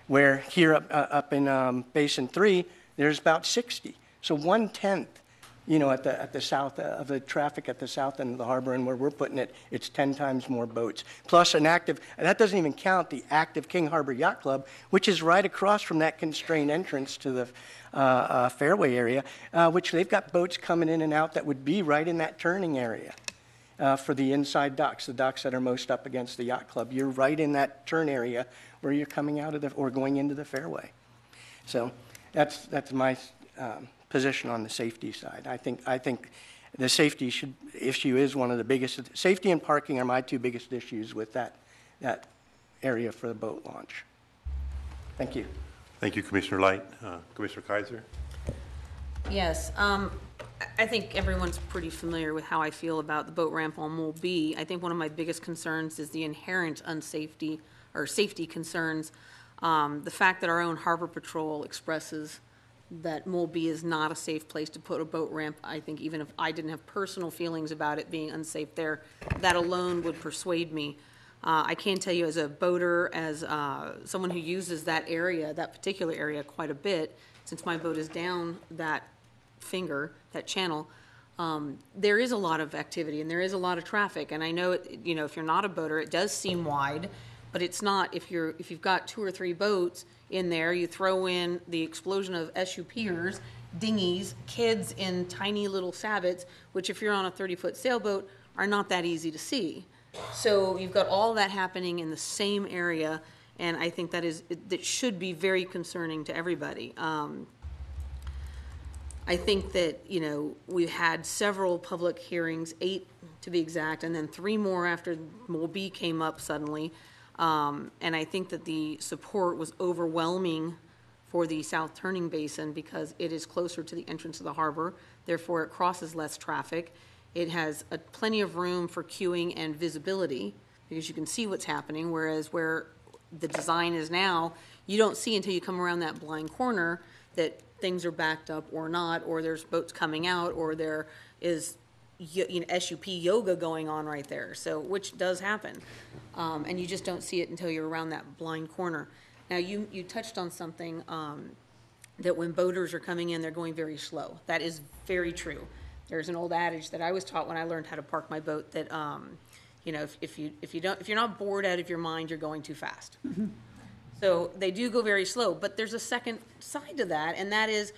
where here up in Basin 3, there's about 60. So 1/10, you know, at the south of the traffic at the south end of the harbor, and where we're putting it, it's 10 times more boats. Plus an active, and that doesn't even count the active King Harbor Yacht Club, which is right across from that constrained entrance to the fairway area, which they've got boats coming in and out that would be right in that turning area. For the inside docks, the docks that are most up against the yacht club. You're right in that turn area where you're coming out of or going into the fairway. So that's my position on the safety side. I think the safety issue is one of the biggest. Safety and parking are my two biggest issues with that area for the boat launch. Thank you. Thank you, Commissioner Light. Commissioner Kaiser? Yes, I think everyone's pretty familiar with how I feel about the boat ramp on Mole B. I think one of my biggest concerns is the inherent unsafety or safety concerns. The fact that our own Harbor Patrol expresses that Mole B is not a safe place to put a boat ramp, I think even if I didn't have personal feelings about it being unsafe there, that alone would persuade me. I can tell you as a boater, as someone who uses that area, that particular area quite a bit, since my boat is down that finger, that channel, there is a lot of activity and there is a lot of traffic. And I know, you know, if you're not a boater, it does seem wide, but it's not. If you've got 2 or 3 boats in there, you throw in the explosion of SUPers, dinghies, kids in tiny little sabots, which if you're on a 30-foot sailboat are not that easy to see. So you've got all that happening in the same area, and I think that should be very concerning to everybody. I think that, you know, we've had several public hearings, 8 to be exact, and then 3 more after Mole B came up suddenly. And I think that the support was overwhelming for the South Turning Basin because it is closer to the entrance of the harbor. Therefore, it crosses less traffic. It has plenty of room for queuing and visibility because you can see what's happening, whereas where the design is now, you don't see until you come around that blind corner that things are backed up or not, or there's boats coming out, or there is SUP yoga going on right there, so which does happen. And you just don't see it until you're around that blind corner. Now, you touched on something that when boaters are coming in, they're going very slow. That is very true. There's an old adage that I was taught when I learned how to park my boat that, you know, if you're not bored out of your mind, you're going too fast. Mm-hmm. So they do go very slow, but there's a second side to that, and that is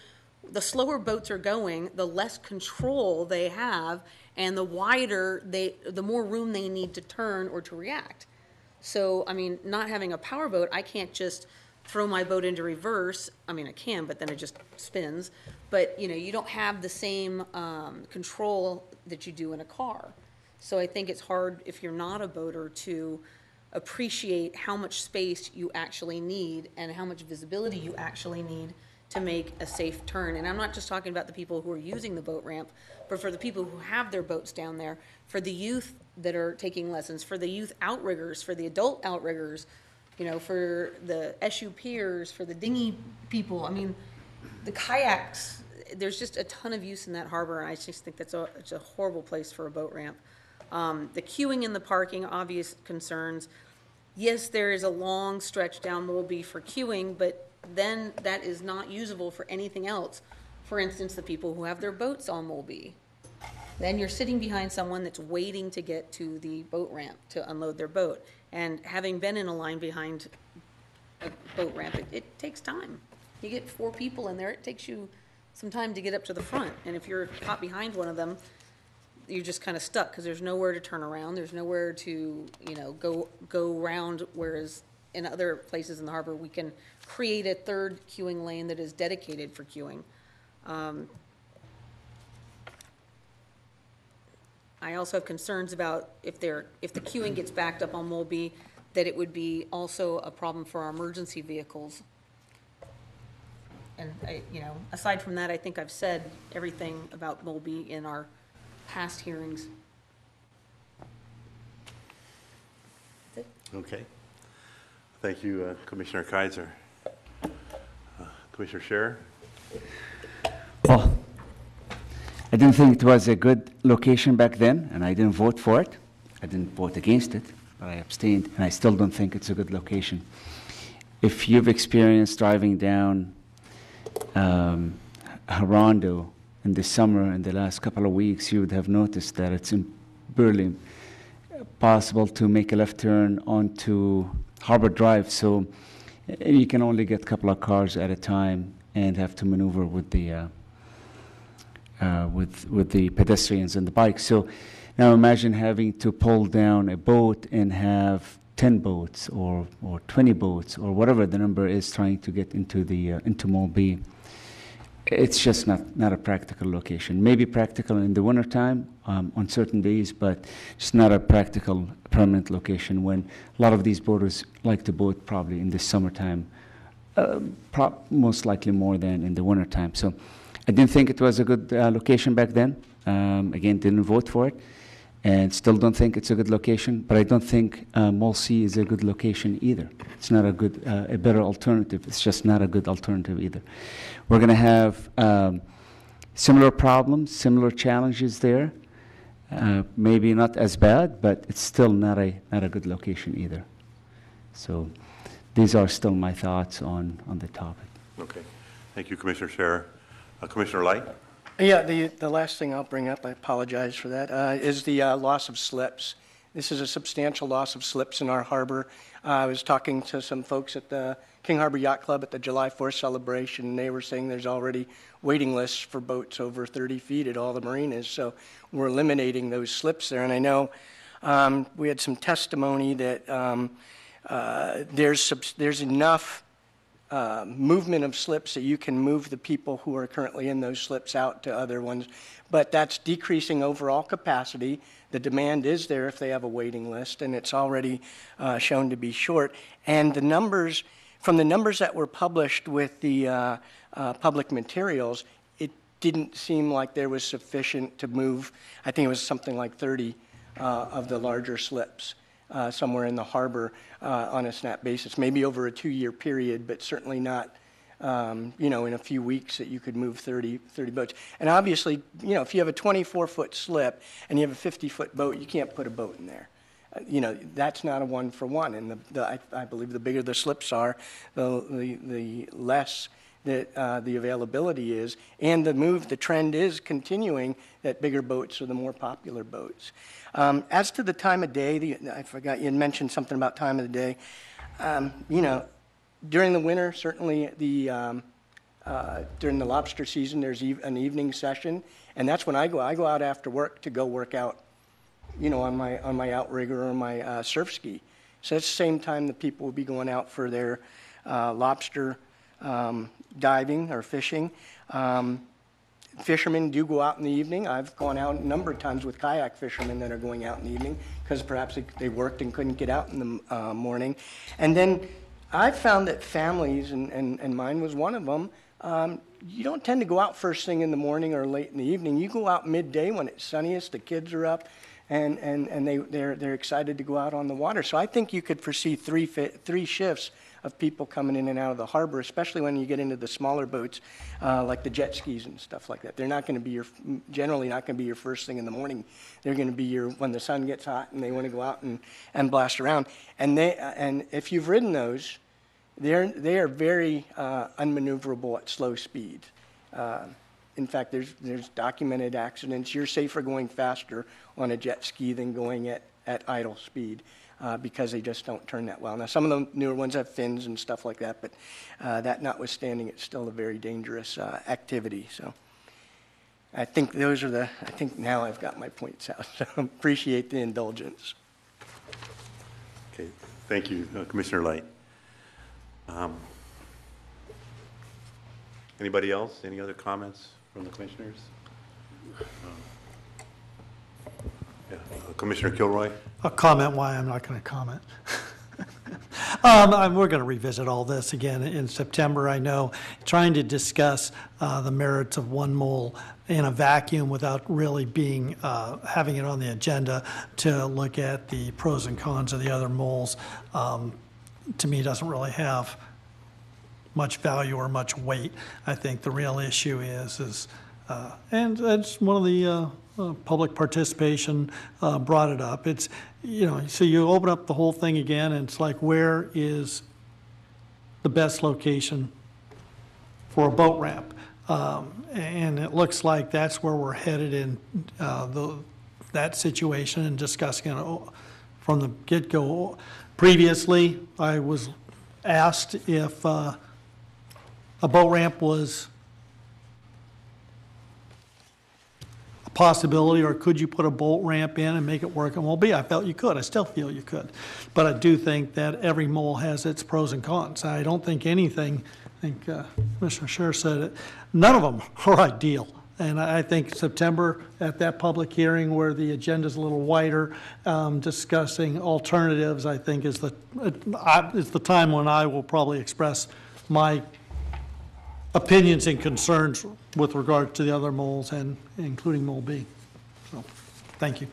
the slower boats are going, the less control they have, and the wider the more room they need to turn or to react. So, I mean, not having a power boat, I can't just throw my boat into reverse. I mean, I can, but then it just spins. But, you know, you don't have the same control that you do in a car. So I think it's hard if you're not a boater to appreciate how much space you actually need and how much visibility you actually need to make a safe turn. And I'm not just talking about the people who are using the boat ramp, but for the people who have their boats down there, for the youth that are taking lessons, for the youth outriggers, for the adult outriggers, you know, for the SUPers, for the dinghy people. I mean, the kayaks, there's just a ton of use in that harbor, and I just think it's a horrible place for a boat ramp. The queuing and the parking, obvious concerns. Yes, there is a long stretch down Mole B for queuing, but then that is not usable for anything else. For instance, the people who have their boats on Mole B. Then you're sitting behind someone that's waiting to get to the boat ramp to unload their boat. And having been in a line behind a boat ramp, it takes time. You get 4 people in there, it takes you some time to get up to the front. And if you're caught behind one of them, you're just kind of stuck because there's nowhere to turn around. There's nowhere to, you know, go around, whereas in other places in the harbor, we can create a third queuing lane that is dedicated for queuing. I also have concerns about if the queuing gets backed up on Mole B, that it would be also a problem for our emergency vehicles. And you know, aside from that, I think I've said everything about Mole B in our past hearings. Okay. Thank you, Commissioner Kaiser. Commissioner Scherer? Well, I didn't think it was a good location back then, and I didn't vote for it. I didn't vote against it, but I abstained, and I still don't think it's a good location. If you've experienced driving down Redondo in the summer, in the last couple of weeks, you would have noticed that it's barely possible to make a left turn onto Harbor Drive. So you can only get a couple of cars at a time and have to maneuver with the with the pedestrians and the bikes. So now imagine having to pull down a boat and have 10 boats or 20 boats or whatever the number is trying to get into the into Mall B. It's just not a practical location. Maybe practical in the wintertime on certain days, but it's not a practical permanent location when a lot of these boaters like to boat probably in the summertime, most likely more than in the wintertime. So I didn't think it was a good location back then. Again, didn't vote for it, and still don't think it's a good location. But I don't think Mall C is a good location either. It's not a good, a better alternative. It's just not a good alternative either. We're going to have similar problems, similar challenges there. Maybe not as bad, but it's still not a good location either. So these are still my thoughts on the topic. Okay. Thank you, Commissioner Scherer. Commissioner Light? Yeah, the last thing I'll bring up, I apologize for that, is the loss of slips. This is a substantial loss of slips in our harbor. I was talking to some folks at the King Harbor Yacht Club at the July 4th celebration, and they were saying there's already waiting lists for boats over 30 feet at all the marinas, so we're eliminating those slips there. And I know we had some testimony that there's enough movement of slips that you can move the people who are currently in those slips out to other ones, but that's decreasing overall capacity. The demand is there if they have a waiting list, and it's already shown to be short. And the numbers, from the numbers that were published with the public materials, it didn't seem like there was sufficient to move. I think it was something like 30 of the larger slips somewhere in the harbor on a snap basis, maybe over a 2-year period, but certainly not, in a few weeks that you could move 30 boats. And obviously, if you have a 24-foot slip and you have a 50-foot boat, you can't put a boat in there. That's not a one-for-one. And I believe the bigger the slips are, the less that the availability is. And the trend is continuing that bigger boats are the more popular boats. As to the time of day, I forgot you had mentioned something about time of the day. During the winter, certainly during the lobster season, there's an evening session, and that's when I go. I go out after work to go work out, on my outrigger or my surf ski. So it's the same time that people will be going out for their lobster diving or fishing. Fishermen do go out in the evening. I've gone out a number of times with kayak fishermen that are going out in the evening because perhaps they worked and couldn't get out in the morning. And then I've found that families, and mine was one of them, you don't tend to go out first thing in the morning or late in the evening. You go out midday when it's sunniest, the kids are up, and they're excited to go out on the water. So I think you could foresee three shifts of people coming in and out of the harbor, especially when you get into the smaller boats, like the jet skis and stuff like that. They're not going to be generally not going to be your first thing in the morning. They're going to be when the sun gets hot and they want to go out and blast around. And if you've ridden those, they are very unmaneuverable at slow speed. In fact, there's documented accidents. You're safer going faster on a jet ski than going at idle speed. Because they just don't turn that well. Now, some of the newer ones have fins and stuff like that, but that notwithstanding, it's still a very dangerous activity. So I think I think now I've got my points out. So appreciate the indulgence. Okay, thank you, Commissioner Light. Anybody else? Any other comments from the commissioners? Commissioner Kilroy? I'll comment why I'm not going to comment. We're going to revisit all this again in September, I know, trying to discuss the merits of one mole in a vacuum without really having it on the agenda to look at the pros and cons of the other moles, to me doesn't really have much value or much weight. I think the real issue is and that's one of the public participation brought it up. It's, so you open up the whole thing again, and it's like, where is the best location for a boat ramp? And it looks like that's where we're headed in that situation and discussing it from the get-go. Previously, I was asked if a boat ramp was a possibility, or could you put a boat ramp in and make it work in Mole B? I felt you could. I still feel you could. But I do think that every mole has its pros and cons. I don't think anything, I think Commissioner Scher said it, none of them are ideal. And I think September, at that public hearing where the agenda's a little wider, discussing alternatives, I think is the time when I will probably express my opinions and concerns with regard to the other moles, and including Mole B. So, thank you.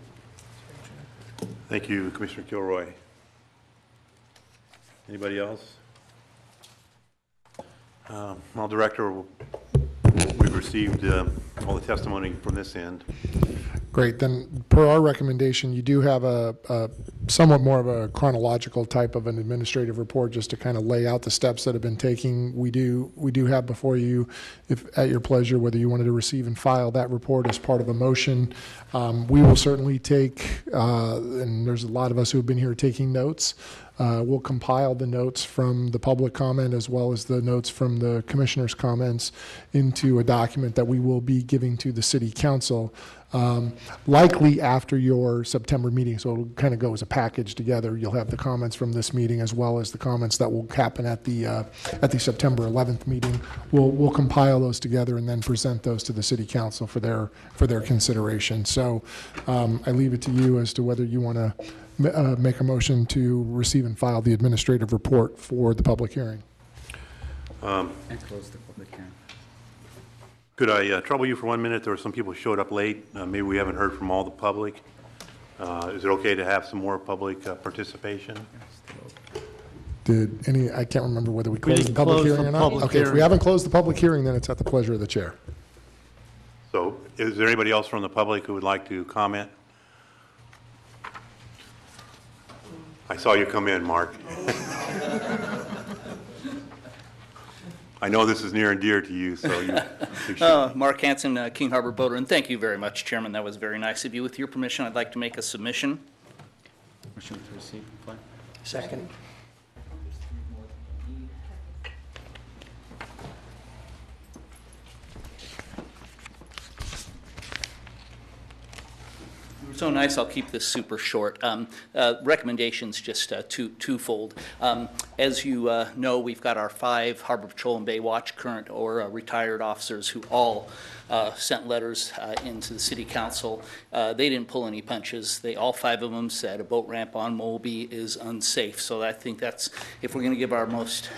Thank you, Commissioner Kilroy. Anybody else? Well, Director, we've received all the testimony from this end. Great. Then, per our recommendation, you do have a somewhat more of a chronological type of an administrative report, just to kind of lay out the steps that have been taken. We do have before you, if at your pleasure, whether you wanted to receive and file that report as part of a motion. We will certainly take, and there's a lot of us who have been here taking notes. We'll compile the notes from the public comment as well as the notes from the commissioner's comments into a document that we will be giving to the city council, likely after your September meeting. So it'll kind of go as a package together. You'll have the comments from this meeting as well as the comments that will happen at the September 11th meeting. We'll compile those together and then present those to the city council for their consideration. So I leave it to you as to whether you want to make a motion to receive and file the administrative report for the public hearing. And close the public hearing. Could I trouble you for 1 minute? There were some people who showed up late. Maybe we haven't heard from all the public. Is it okay to have some more public participation? I can't remember whether we closed the public close hearing the or not. public Okay, if we hearing. haven't closed the public hearing, then it's at the pleasure of the chair. So is there anybody else from the public who would like to comment? I saw you come in, Mark. I know this is near and dear to you, so you should. Mark Hansen, King Harbor Boater, and thank you very much, Chairman. That was very nice of you. With your permission, I'd like to make a submission. Motion to receive and file. Second. So nice, I'll keep this super short. Recommendations just twofold. As you know, we've got our 5 Harbor Patrol and Bay Watch current or retired officers who all sent letters into the City Council. They didn't pull any punches. All 5 of them said a boat ramp on Mole B is unsafe. So I think that's, if we're going to give our most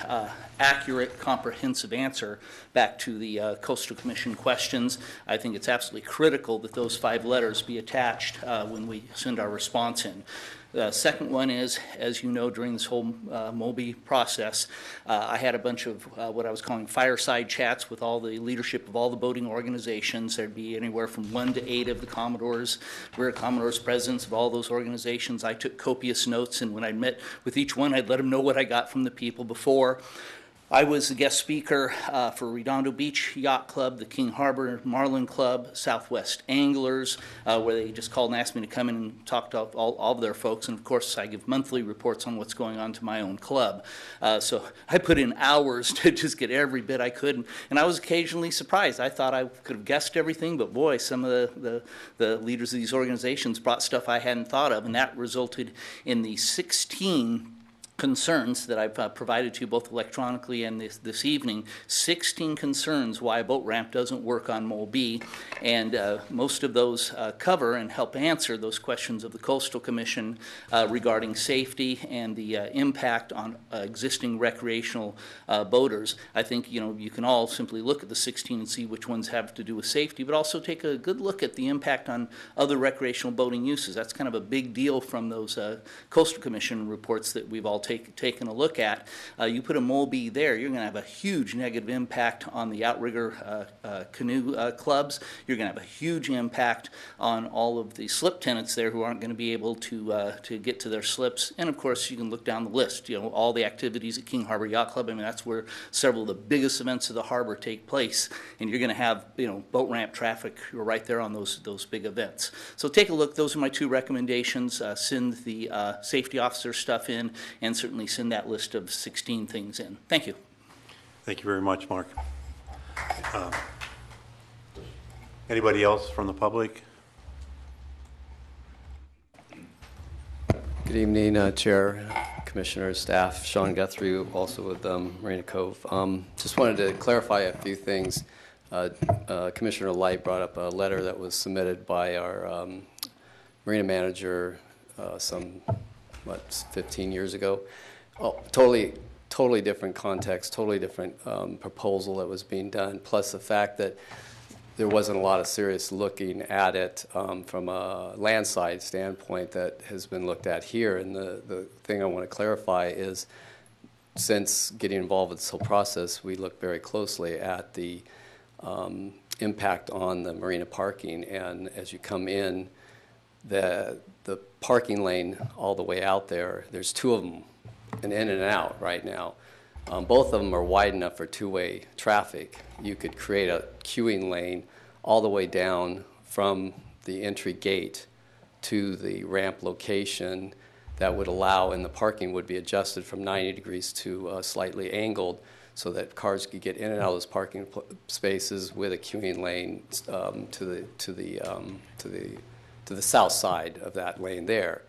accurate, comprehensive answer back to the Coastal Commission questions, I think it's absolutely critical that those 5 letters be attached when we send our response in. The second one is, as you know, during this whole MOBI process, I had a bunch of what I was calling fireside chats with all the leadership of all the boating organizations. There'd be anywhere from 1 to 8 of the Commodores, rear Commodores presidents of all those organizations. I took copious notes, and when I met with each one, I'd let them know what I got from the people before. I was the guest speaker for Redondo Beach Yacht Club, the King Harbor Marlin Club, Southwest Anglers, where they just called and asked me to come in and talk to all of their folks. And of course, I give monthly reports on what's going on to my own club. So I put in hours to just get every bit I could. And I was occasionally surprised. I thought I could have guessed everything, but boy, some of the leaders of these organizations brought stuff I hadn't thought of. And that resulted in the 16 concerns that I've provided to you both electronically and this evening. 16 concerns why a boat ramp doesn't work on Mole B, and most of those cover and help answer those questions of the Coastal Commission regarding safety and the impact on existing recreational boaters. I think you can all simply look at the 16 and see which ones have to do with safety, but also take a good look at the impact on other recreational boating uses. That's kind of a big deal from those Coastal Commission reports that we've all taken taken a look at. You put a Moleby there, you're going to have a huge negative impact on the outrigger canoe clubs. You're going to have a huge impact on all of the slip tenants there who aren't going to be able to get to their slips. And of course, you can look down the list. You know, all the activities at King Harbor Yacht Club. I mean, that's where several of the biggest events of the harbor take place, and you're going to have, you know, boat ramp traffic right there on those big events. So take a look. Those are my two recommendations. Send the safety officer stuff in, and certainly send that list of 16 things in. Thank you. Thank you very much, Mark. Anybody else from the public? Good evening, Chair, Commissioners, staff. Sean Guthrie, also with Marina Cove. Just wanted to clarify a few things. Commissioner Light brought up a letter that was submitted by our marina manager some, 15 years ago. Oh, totally different context, totally different proposal that was being done, plus the fact that there wasn't a lot of serious looking at it from a landside standpoint that has been looked at here. And the thing I want to clarify is, since getting involved with this whole process, we looked very closely at the impact on the marina parking. And as you come in, the parking lane all the way out there, there's two of them, an in and out right now. Both of them are wide enough for two-way traffic. You could create a queuing lane all the way down from the entry gate to the ramp location that would allow, and the parking would be adjusted from 90 degrees to slightly angled so that cars could get in and out of those parking spaces with a queuing lane to the south side of that lane there,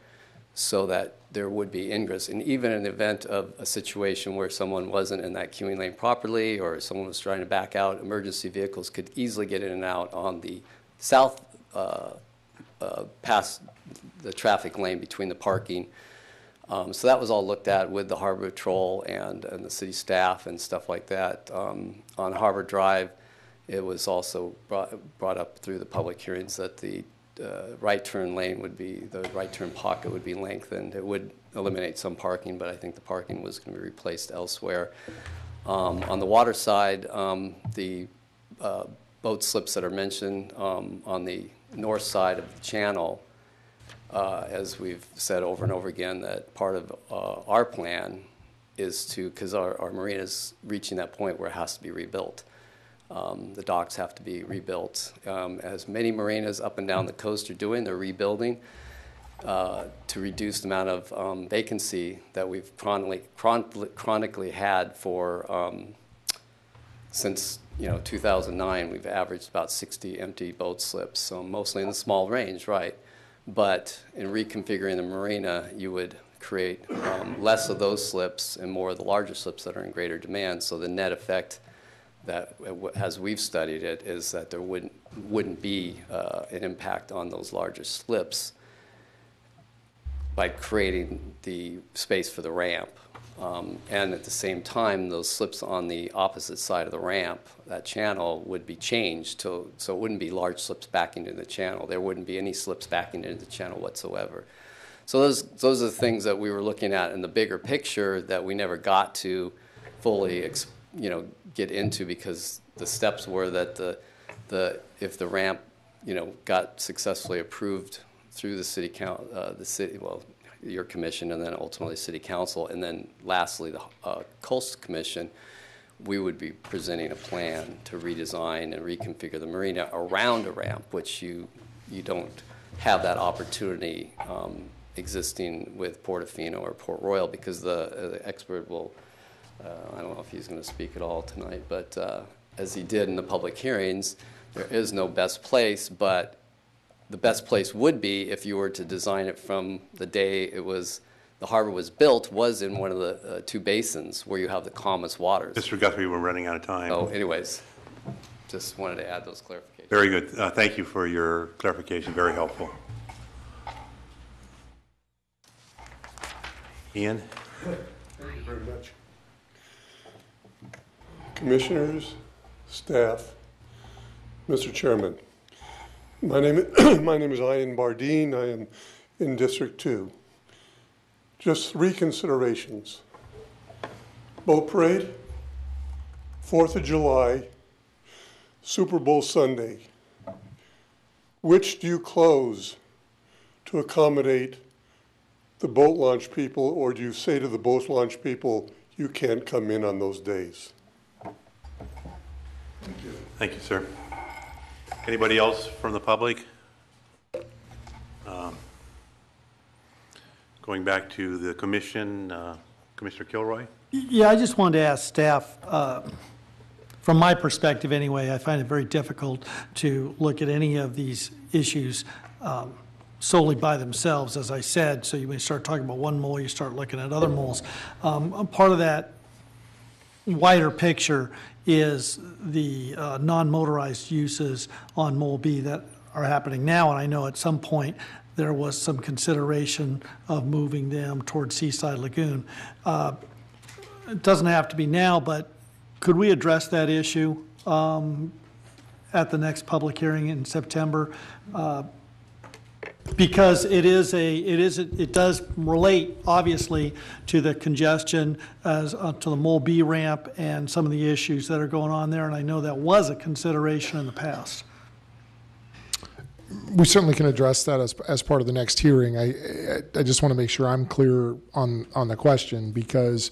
so that there would be ingress. And even in the event of a situation where someone wasn't in that queuing lane properly, or someone was trying to back out, emergency vehicles could easily get in and out on the south past the traffic lane between the parking. So that was all looked at with the Harbor Patrol and the city staff and stuff like that. On Harbor Drive, it was also brought up through the public hearings that the right turn lane would be, the right turn pocket would be lengthened. It would eliminate some parking, but I think the parking was going to be replaced elsewhere. On the water side, the boat slips that are mentioned on the north side of the channel, as we've said over and over again, that part of our plan is to, because our marina is reaching that point where it has to be rebuilt. The docks have to be rebuilt. As many marinas up and down the coast are doing, they're rebuilding to reduce the amount of vacancy that we've chronically had for since 2009. We've averaged about 60 empty boat slips, so mostly in the small range, right? But in reconfiguring the marina, you would create less of those slips and more of the larger slips that are in greater demand. So the net effect, that, as we've studied it, is that there wouldn't be an impact on those larger slips by creating the space for the ramp. And at the same time, those slips on the opposite side of the ramp, that channel, would be changed so it wouldn't be large slips backing into the channel. There wouldn't be any slips backing into the channel whatsoever. So those are the things that we were looking at in the bigger picture that we never got to fully get into, because the steps were that if the ramp got successfully approved through the city your commission, and then ultimately city council, and then lastly the coastal commission, we would be presenting a plan to redesign and reconfigure the marina around a ramp, which you don't have that opportunity existing with Portofino or Port Royal, because the expert will, I don't know if he's going to speak at all tonight, but as he did in the public hearings, there is no best place, but the best place would be if you were to design it from the day the harbor was built, was in one of the two basins where you have the calmest waters. Mr. Guthrie, we're running out of time. Oh, anyways, just wanted to add those clarifications. Very good. Thank you for your clarification. Very helpful. Ian? Thank you very much. Commissioners, staff, Mr. Chairman, my name is Ian Bardeen. I am in District 2. Just 3 considerations. Boat Parade, 4th of July, Super Bowl Sunday. Which do you close to accommodate the boat launch people, or do you say to the boat launch people, you can't come in on those days? Thank you, sir. Anybody else from the public? Going back to the commission, Commissioner Kilroy? Yeah, I just wanted to ask staff, from my perspective anyway, I find it very difficult to look at any of these issues solely by themselves, as I said. So you may start talking about one mole, you start looking at other moles. Part of that wider picture is the non-motorized uses on Mole B that are happening now, and I know at some point there was some consideration of moving them towards Seaside Lagoon. It doesn't have to be now, but could we address that issue at the next public hearing in September? Because it does relate obviously to the congestion to the Mole B ramp and some of the issues that are going on there, and I know that was a consideration in the past. We certainly can address that as part of the next hearing. I just want to make sure I'm clear on the question, because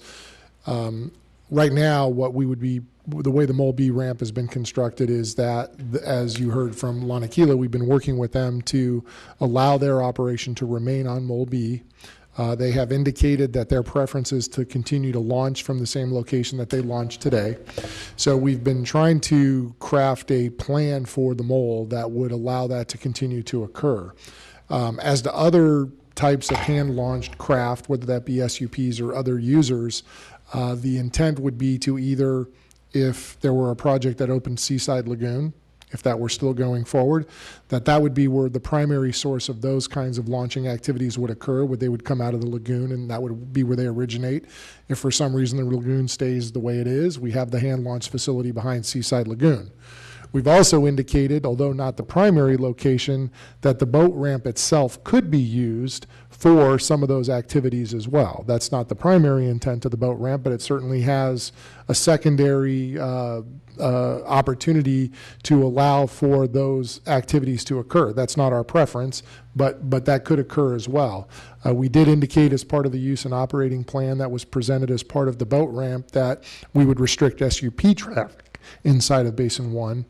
right now the way the Mole B ramp has been constructed is that, as you heard from Lanakila, we've been working with them to allow their operation to remain on Mole B. They have indicated that their preference is to continue to launch from the same location that they launched today. So we've been trying to craft a plan for the mole that would allow that to continue to occur. As to other types of hand-launched craft, whether that be SUPs or other users, the intent would be to either, if there were a project that opened Seaside Lagoon, if that were still going forward, that would be where the primary source of those kinds of launching activities would occur, where they would come out of the lagoon, and that would be where they originate. If for some reason the lagoon stays the way it is, we have the hand launch facility behind Seaside Lagoon. We've also indicated, although not the primary location, that the boat ramp itself could be used for some of those activities as well. That's not the primary intent of the boat ramp, but it certainly has a secondary opportunity to allow for those activities to occur. That's not our preference, but that could occur as well. We did indicate as part of the use and operating plan that was presented as part of the boat ramp that we would restrict SUP traffic inside of Basin 1.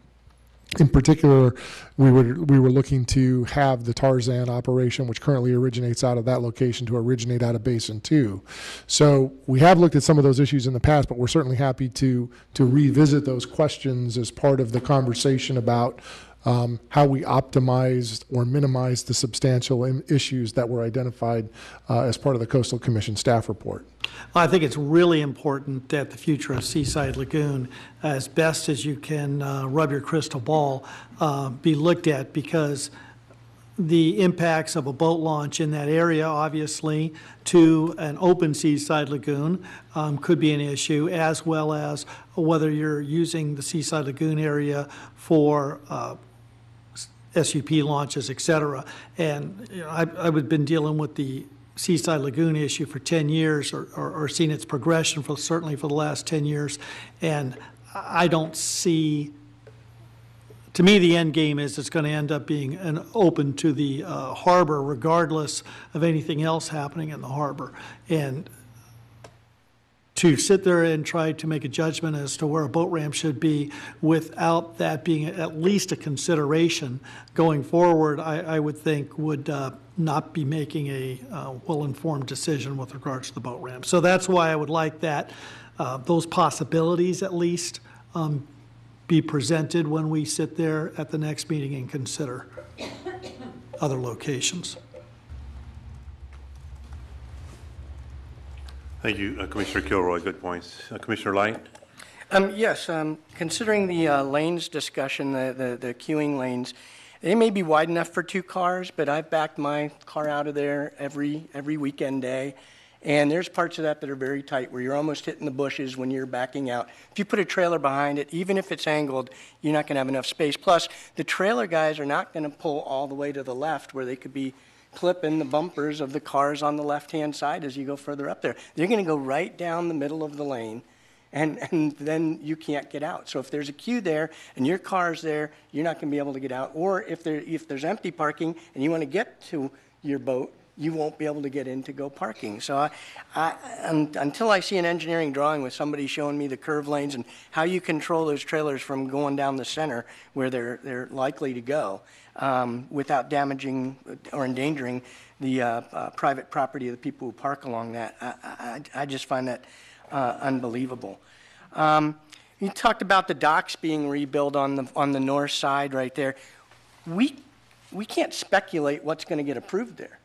In particular, we were looking to have the Tarzan operation, which currently originates out of that location, to originate out of Basin 2. So we have looked at some of those issues in the past, but we're certainly happy to revisit those questions as part of the conversation about how we optimize or minimize the substantial issues that were identified as part of the Coastal Commission staff report. I think it's really important that the future of Seaside Lagoon, as best as you can rub your crystal ball, be looked at, because the impacts of a boat launch in that area, obviously, to an open Seaside Lagoon could be an issue, as well as whether you're using the Seaside Lagoon area for SUP launches, et cetera. And you know, I've been dealing with the Seaside Lagoon issue for 10 years, or seen its progression certainly for the last 10 years. And I don't see, to me, the end game is it's going to end up being open to the harbor, regardless of anything else happening in the harbor. And to sit there and try to make a judgment as to where a boat ramp should be without that being at least a consideration going forward, I would think would not be making a well-informed decision with regards to the boat ramp. So that's why I would like that, those possibilities at least be presented when we sit there at the next meeting and consider other locations. Thank you, Commissioner Kilroy. Good points. Commissioner Light? Yes, considering the lanes discussion, the queuing lanes, they may be wide enough for 2 cars, but I've backed my car out of there every weekend day, and there's parts of that are very tight where you're almost hitting the bushes when you're backing out. If you put a trailer behind it, even if it's angled, you're not going to have enough space. Plus, the trailer guys are not going to pull all the way to the left where they could be clipping the bumpers of the cars on the left-hand side as you go further up there. They're going to go right down the middle of the lane, and then you can't get out. So if there's a queue there and your car's there, you're not going to be able to get out. Or if there's empty parking and you want to get to your boat, you won't be able to get in to go parking. So until I see an engineering drawing with somebody showing me the curve lanes and how you control those trailers from going down the center where they're likely to go without damaging or endangering the private property of the people who park along that, I just find that unbelievable. You talked about the docks being rebuilt on the north side right there. We can't speculate what's going to get approved there.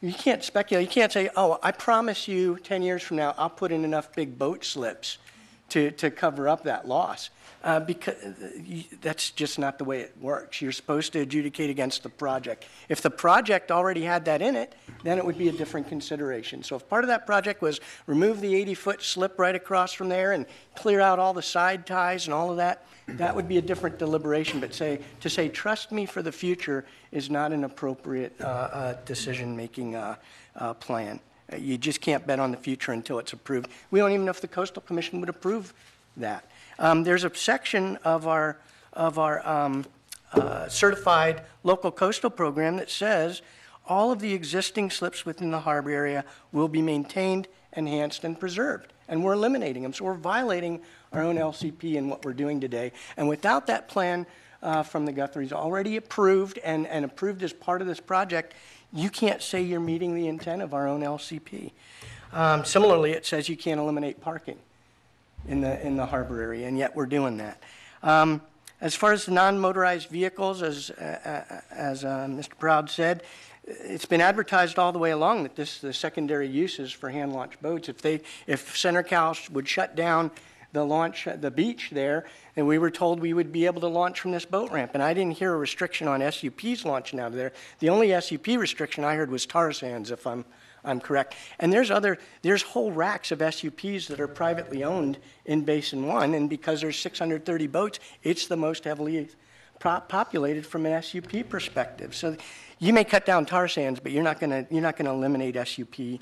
You can't speculate. You can't say, oh, I promise you 10 years from now I'll put in enough big boat slips to cover up that loss. Because that's just not the way it works. You're supposed to adjudicate against the project. If the project already had that in it, then it would be a different consideration. So if part of that project was remove the 80-foot slip right across from there and clear out all the side ties and all of that, that would be a different deliberation. But to say trust me for the future is not an appropriate decision-making plan. You just can't bet on the future until it's approved. We don't even know if the Coastal Commission would approve that. There's a section of our certified local coastal program that says all of the existing slips within the harbor area will be maintained, enhanced, and preserved. And we're eliminating them. So we're violating our own LCP in what we're doing today. And without that plan from the Guthries already approved and approved as part of this project, you can't say you're meeting the intent of our own LCP. Similarly, it says you can't eliminate parking in the harbor area, and yet we're doing that. As far as the non-motorized vehicles, as Mr. Proud said, it's been advertised all the way along that the secondary uses for hand-launched boats. If Center Cal would shut down the beach there, and we were told we would be able to launch from this boat ramp, and I didn't hear a restriction on SUPs launching out of there. The only SUP restriction I heard was tar sands, if I'm correct. And there's whole racks of SUPs that are privately owned in Basin 1, and because there's 630 boats, it's the most heavily populated from an SUP perspective. So you may cut down tar sands, but you're not going to eliminate SUP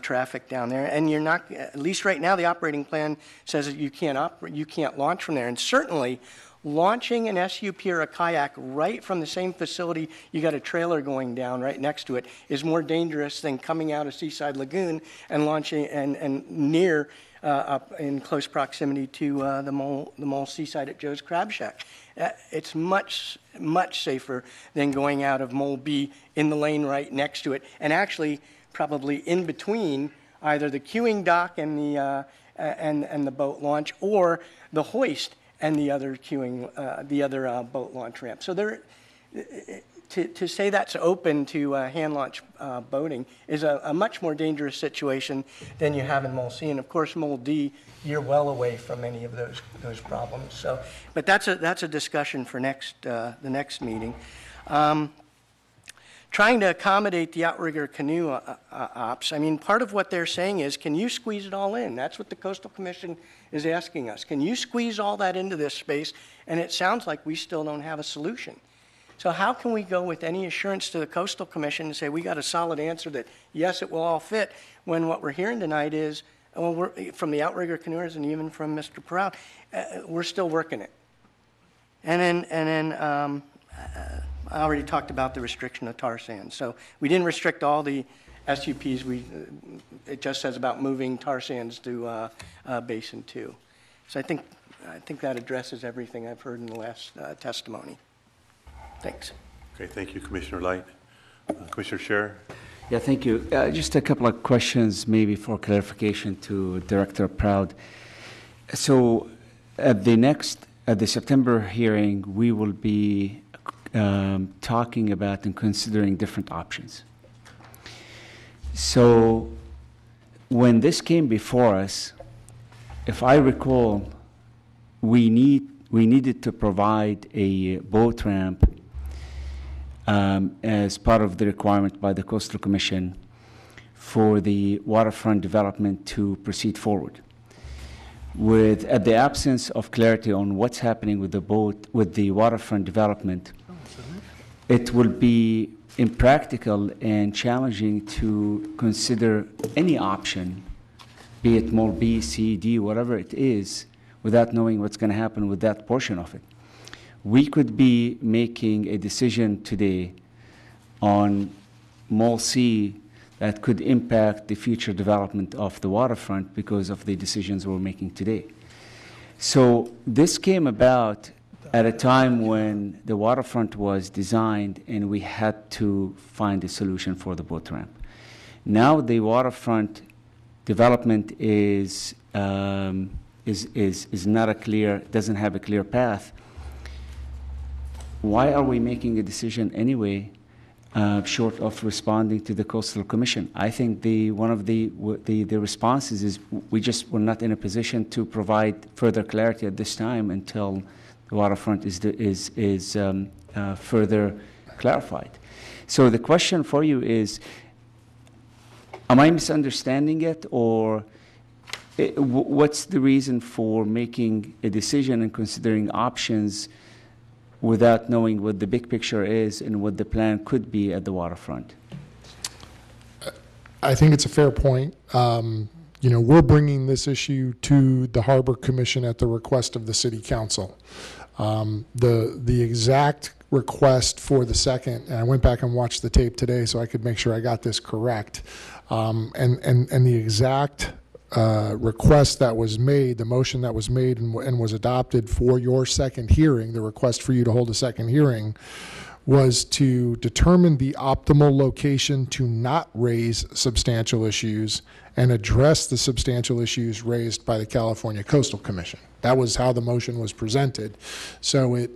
traffic down there. And you're not, at least right now, the operating plan says that you can't launch from there. And certainly, launching an SUP or a kayak right from the same facility, you got a trailer going down right next to it, is more dangerous than coming out of Seaside Lagoon and launching and near up in close proximity to the Mole Seaside at Joe's Crab Shack. It's much, much safer than going out of Mole B in the lane right next to it, and actually probably in between either the queuing dock and the boat launch, or the hoist and the other boat launch ramp. So to say that's open to hand launch boating is a much more dangerous situation than you have in Mole C. And of course, Mole D, you're well away from any of those problems. So, but that's a discussion for the next meeting. Trying to accommodate the outrigger canoe ops. I mean, part of what they're saying is, can you squeeze it all in? That's what the Coastal Commission is asking us. Can you squeeze all that into this space? And it sounds like we still don't have a solution. So how can we go with any assurance to the Coastal Commission and say we got a solid answer that, yes, it will all fit, when what we're hearing tonight is, well, from the outrigger canoers and even from Mr. Proud, we're still working it. And then I already talked about the restriction of tar sands. So we didn't restrict all the SUPs. It just says about moving tar sands to Basin 2. So I think that addresses everything I've heard in the last testimony. Thanks. Okay, thank you, Commissioner Light. Commissioner Scherer? Yeah, thank you. Just a couple of questions maybe for clarification to Director Proud. So at the September hearing, we will be talking about and considering different options. So when this came before us, if I recall, we needed to provide a boat ramp as part of the requirement by the Coastal Commission for the waterfront development to proceed forward. At the absence of clarity on what's happening with the waterfront development, it will be impractical and challenging to consider any option, be it more B, C, D, whatever it is, without knowing what's going to happen with that portion of it. We could be making a decision today on Mall C that could impact the future development of the waterfront because of the decisions we're making today. So this came about at a time when the waterfront was designed and we had to find a solution for the boat ramp. Now the waterfront development is not a clear, doesn't have a clear path. Why are we making a decision anyway, short of responding to the Coastal Commission? I think one of the responses is we're not in a position to provide further clarity at this time until the waterfront is further clarified. So the question for you is, am I misunderstanding it, or what's the reason for making a decision and considering options without knowing what the big picture is and what the plan could be at the waterfront? I think it's a fair point. We're bringing this issue to the Harbor Commission at the request of the City Council. The exact request for the second, and I went back and watched the tape today so I could make sure I got this correct, and the exact request that was made, the motion that was made and was adopted for your second hearing, the request for you to hold a second hearing, was to determine the optimal location to not raise substantial issues and address the substantial issues raised by the California Coastal Commission. That was how the motion was presented. So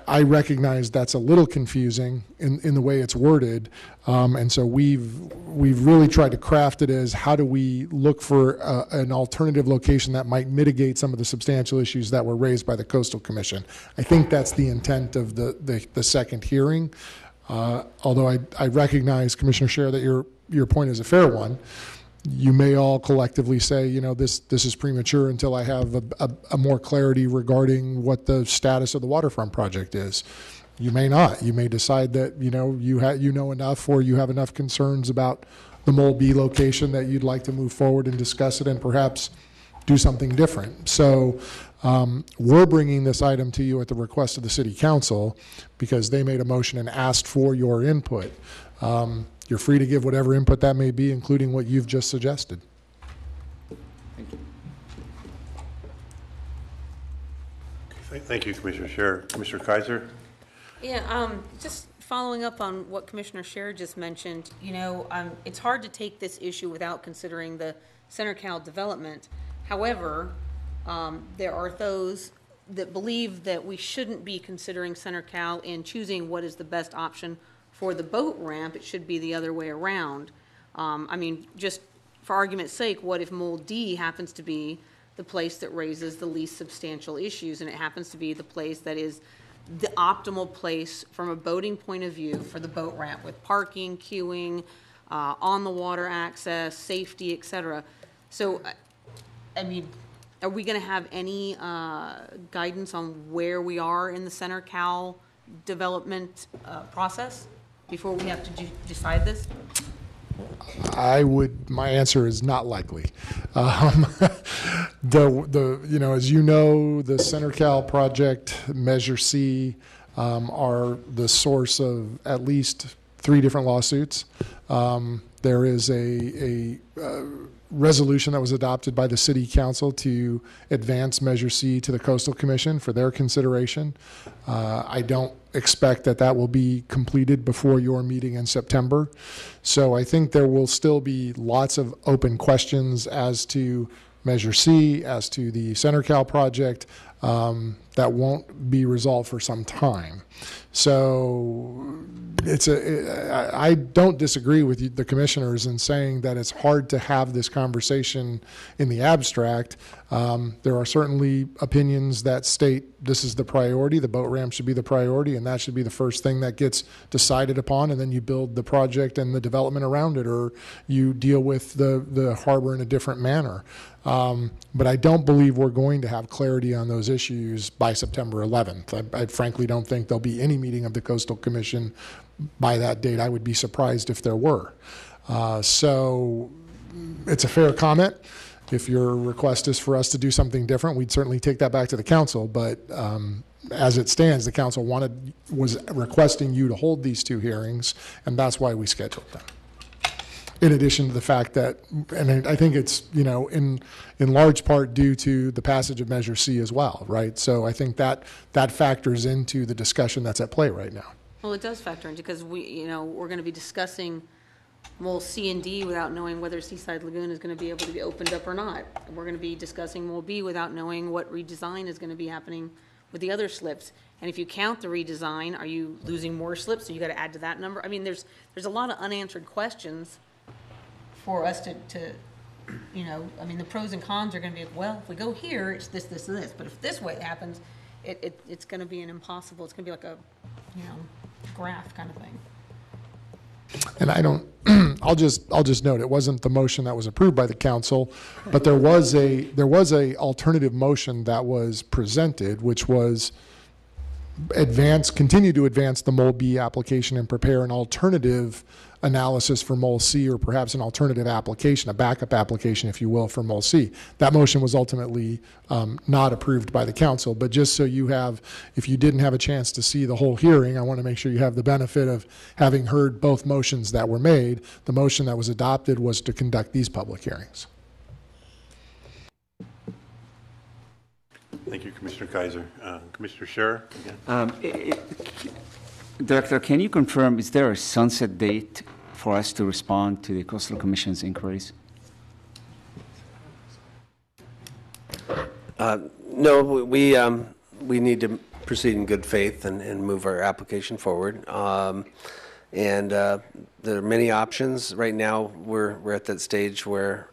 I recognize that's a little confusing in the way it's worded, and so we've really tried to craft it as how do we look for an alternative location that might mitigate some of the substantial issues that were raised by the Coastal Commission. I think that's the intent of the second hearing, although I recognize, Commissioner Scher, that your point is a fair one. You may all collectively say, this is premature until I have a more clarity regarding what the status of the waterfront project is. You may not. You may decide that you know enough, or you have enough concerns about the Mole B location that you'd like to move forward and discuss it and perhaps do something different. So we're bringing this item to you at the request of the City Council because they made a motion and asked for your input. You're free to give whatever input that may be, including what you've just suggested. Thank you. Thank you, Commissioner Scher. Commissioner Kaiser? Yeah, just following up on what Commissioner Scher just mentioned, it's hard to take this issue without considering the Center Cal development. However, there are those that believe that we shouldn't be considering Center Cal in choosing what is the best option for the boat ramp. It should be the other way around. Just for argument's sake, what if Mole D happens to be the place that raises the least substantial issues, and it happens to be the place that is the optimal place from a boating point of view for the boat ramp, with parking, queuing, on the water access, safety, etc. So, are we going to have any guidance on where we are in the Center Cal development process before we have to decide this? My answer is not likely. As you know, the Center Cal project, Measure C, are the source of at least 3 different lawsuits. There is a resolution that was adopted by the City Council to advance Measure C to the Coastal Commission for their consideration. I don't expect that will be completed before your meeting in September. So I think there will still be lots of open questions as to Measure C, as to the Center Cal project, that won't be resolved for some time. So I don't disagree with the commissioners in saying that it's hard to have this conversation in the abstract. There are certainly opinions that state this is the priority, the boat ramp should be the priority, and that should be the first thing that gets decided upon, and then you build the project and the development around it, or you deal with the harbor in a different manner. But I don't believe we're going to have clarity on those issues by September 11th. I frankly don't think there'll be any meeting of the Coastal Commission by that date. I would be surprised if there were. So it's a fair comment. If your request is for us to do something different, we'd certainly take that back to the council. But as it stands, the council was requesting you to hold these two hearings, and that's why we scheduled them. In addition to the fact that, and I think it's, in large part due to the passage of Measure C as well, right? So I think that factors into the discussion that's at play right now. Well, it does factor into, because we're going to be discussing Mole C and D without knowing whether Seaside Lagoon is going to be able to be opened up or not. And we're going to be discussing Mole B without knowing what redesign is going to be happening with the other slips. And if you count the redesign, are you losing more slips? So you got to add to that number. I mean, there's a lot of unanswered questions for us to I mean, the pros and cons are going to be, well, if we go here, it's this, this, and this. But if this way happens, it's going to be an impossible. It's going to be like a graph kind of thing. And I don't, I'll just note, it wasn't the motion that was approved by the council, but there was a alternative motion that was presented, which was continue to advance the Mole B application and prepare an alternative analysis for Mole C, or perhaps an alternative application, a backup application, if you will, for Mole C. That motion was ultimately not approved by the council, but just so you have, if you didn't have a chance to see the whole hearing, I want to make sure you have the benefit of having heard both motions that were made. The motion that was adopted was to conduct these public hearings. Thank you, Commissioner Kaiser. Commissioner Scherer, again. Director, can you confirm, is there a sunset date for us to respond to the Coastal Commission's inquiries? No, we need to proceed in good faith and move our application forward. And there are many options. Right now, we're at that stage where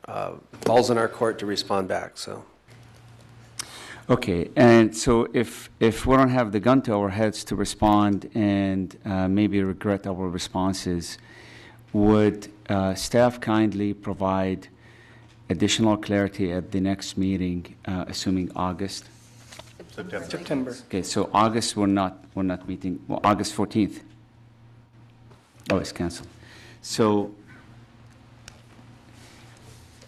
ball's in our court to respond back. So. Okay, and so if we don't have the gun to our heads to respond and maybe regret our responses, would staff kindly provide additional clarity at the next meeting, assuming August? September. Okay, so August we're not meeting. Well, August 14th. Oh, it's canceled. So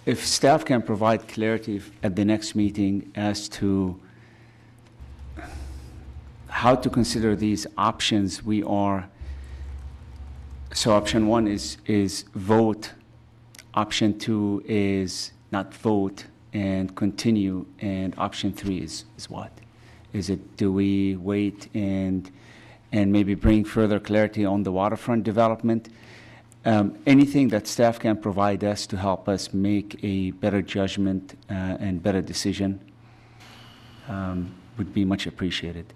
if staff can provide clarity at the next meeting as to how to consider these options, so option one is vote, option two is not vote and continue, and option three is what? Is it, do we wait and maybe bring further clarity on the waterfront development? Anything that staff can provide us to help us make a better judgment and better decision would be much appreciated.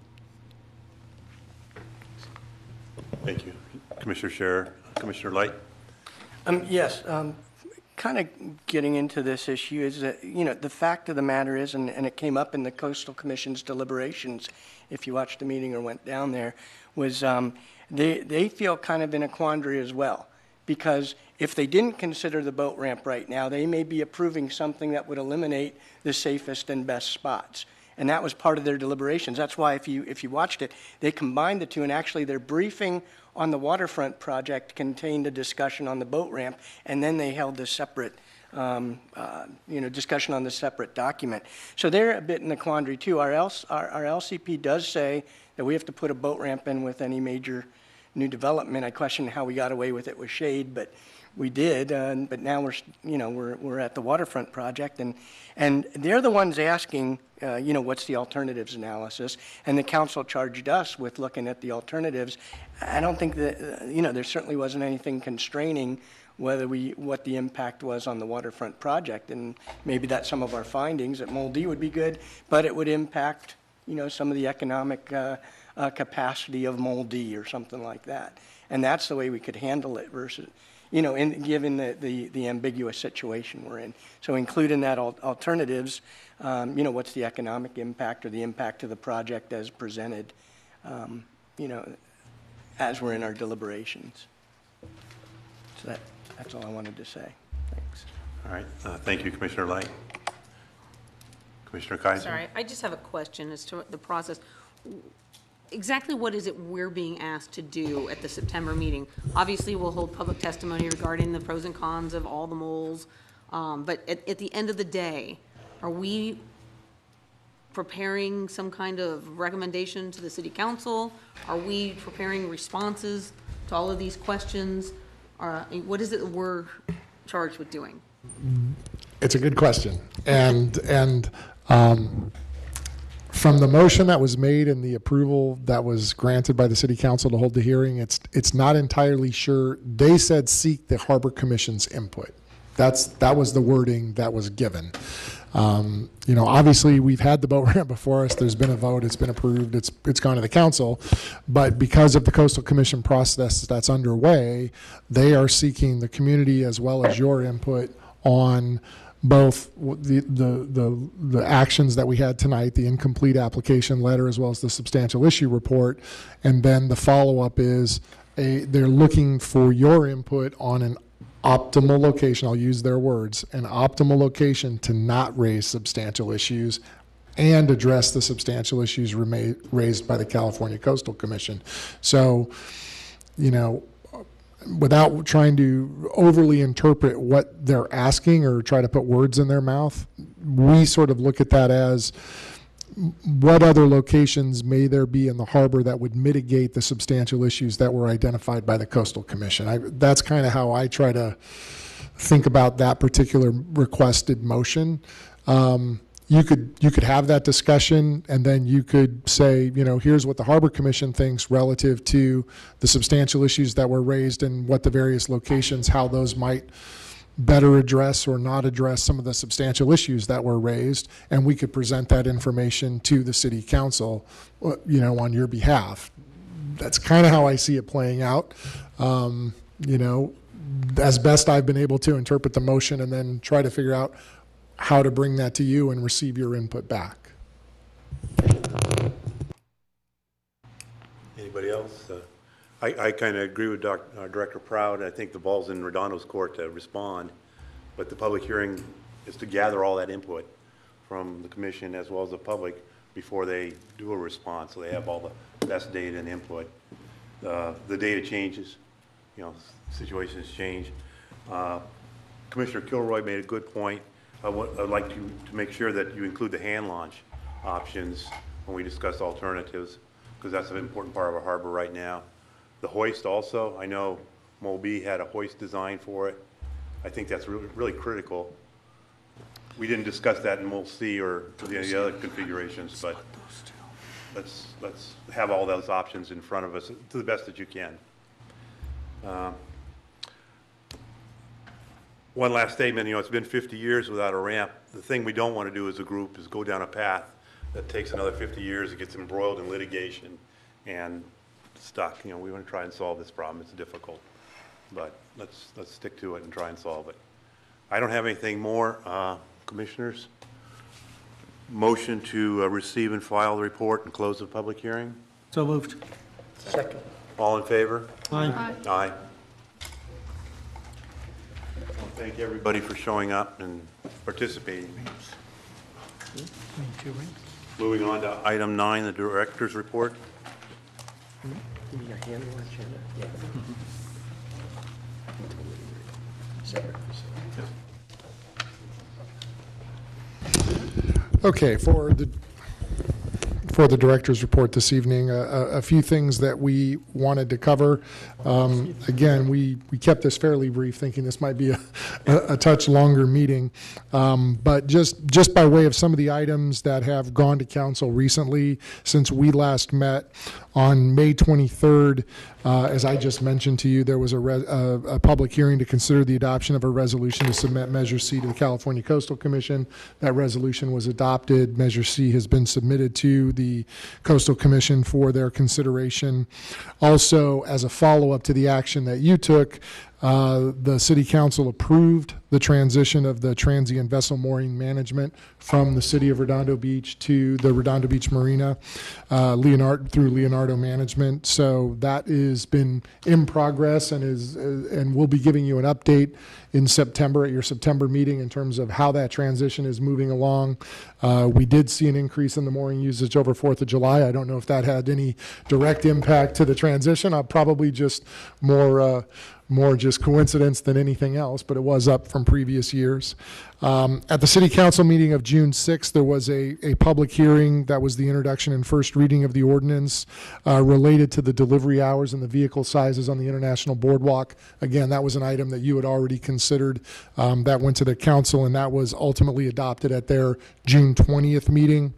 Thank you. Commissioner Scherer. Commissioner Light? Yes. Kind of getting into this issue is that, the fact of the matter is, and it came up in the Coastal Commission's deliberations, if you watched the meeting or went down there, was they feel kind of in a quandary as well. Because if they didn't consider the boat ramp right now, they may be approving something that would eliminate the safest and best spots. And that was part of their deliberations. That's why if you watched it, they combined the two, and actually their briefing on the waterfront project contained a discussion on the boat ramp, and then they held a separate discussion on the separate document. So they're a bit in a quandary too. Our LCP does say that we have to put a boat ramp in with any major new development. I question how we got away with it with shade, but we did. But now we're at the waterfront project, and they're the ones asking, what's the alternatives analysis? And the council charged us with looking at the alternatives. I don't think that there certainly wasn't anything constraining what the impact was on the waterfront project, and maybe that's some of our findings. That Mole D would be good, but it would impact some of the economic capacity of Mole D or something like that. And that's the way we could handle it versus, given the ambiguous situation we're in. So include in that alternatives, what's the economic impact or the impact of the project as presented, as we're in our deliberations. So that's all I wanted to say. Thanks. All right. Thank you, Commissioner Light. Commissioner Kaiser? Sorry, I just have a question as to the process. exactly what is it we're being asked to do at the September meeting? Obviously, we'll hold public testimony regarding the pros and cons of all the moles, but at the end of the day, are we preparing some kind of recommendation to the city council? Are we preparing responses to all of these questions? What is it we're charged with doing? It's a good question. And from the motion that was made and the approval that was granted by the city council to hold the hearing, it's not entirely sure. They said seek the Harbor Commission's input. That was the wording that was given. Obviously we've had the boat ramp before us. There's been a vote. It's been approved. It's gone to the council. But because of the Coastal Commission process that's underway, they are seeking the community as well as your input on both the actions that we had tonight, the incomplete application letter, as well as the substantial issue report. And then the follow-up is they're looking for your input on an optimal location, I'll use their words, an optimal location to not raise substantial issues and address the substantial issues raised by the California Coastal Commission. So, without trying to overly interpret what they're asking or try to put words in their mouth, we sort of look at that as what other locations may there be in the harbor that would mitigate the substantial issues that were identified by the Coastal Commission. That's kind of how I try to think about that particular requested motion. You could have that discussion, and then you could say, here's what the Harbor Commission thinks relative to the substantial issues that were raised and what the various locations, how those might better address or not address some of the substantial issues that were raised, and we could present that information to the city council, on your behalf. That's kind of how I see it playing out. As best I've been able to interpret the motion and then try to figure out how to bring that to you and receive your input back. Anybody else? I kind of agree with Director Proud. I think the ball's in Redondo's court to respond, but the public hearing is to gather all that input from the commission as well as the public before they do a response, so they have all the best data and input. The data changes, situations change. Commissioner Kilroy made a good point. I'd like to make sure that you include the hand launch options when we discuss alternatives, because that's an important part of our harbor right now. The hoist also, I know Mulby had a hoist design for it. I think that's really, really critical. We didn't discuss that in Mole C or any of the other configurations, but let's have all those options in front of us to the best that you can. One last statement, it's been 50 years without a ramp. The thing we don't want to do as a group is go down a path that takes another 50 years, it gets embroiled in litigation and stuck. We want to try and solve this problem. It's difficult, but let's stick to it and try and solve it. I don't have anything more. Commissioners, motion to receive and file the report and close the public hearing. So moved. Second. All in favor? Aye. Aye. Well, thank everybody for showing up and participating. Moving on to item 9, the director's report. Give me your hand on agenda. Yeah. Separate. Okay, for the director's report this evening, a few things that we wanted to cover. Again, we kept this fairly brief, thinking this might be a touch longer meeting. But just by way of some of the items that have gone to council recently since we last met on May 23rd, as I just mentioned to you, there was a public hearing to consider the adoption of a resolution to submit Measure C to the California Coastal Commission. That resolution was adopted. Measure C has been submitted to the Coastal Commission for their consideration. Also, as a follow-up to the action that you took, The city council approved the transition of the transient vessel mooring management from the city of Redondo Beach to the Redondo Beach Marina through Leonardo Management. So that has been in progress and we'll be giving you an update in September at your September meeting in terms of how that transition is moving along. We did see an increase in the mooring usage over 4th of July. I don't know if that had any direct impact to the transition. Probably just more just coincidence than anything else, but it was up from previous years. At the City Council meeting of June 6th, there was a public hearing that was the introduction and first reading of the ordinance related to the delivery hours and the vehicle sizes on the International Boardwalk. Again, that was an item that you had already considered. That went to the council, and that was ultimately adopted at their June 20th meeting.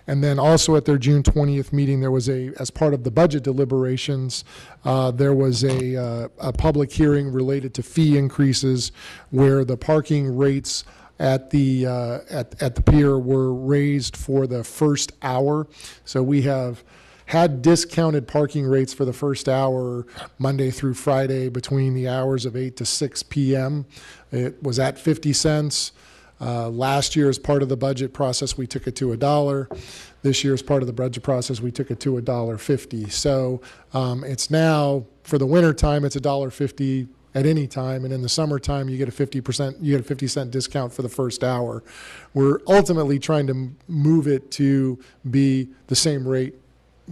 And then also at their June 20th meeting, there was as part of the budget deliberations, there was a public hearing related to fee increases where the parking rates at the pier were raised for the first hour. So we have had discounted parking rates for the first hour Monday through Friday between the hours of 8 to 6 p.m. It was at 50 cents. Last year, as part of the budget process, we took it to $1. This year, as part of the budget process, we took it to $1.50. So it's now, for the winter time, it's $1.50 at any time, and in the summertime, you get a 50-cent discount for the first hour. We're ultimately trying to move it to be the same rate,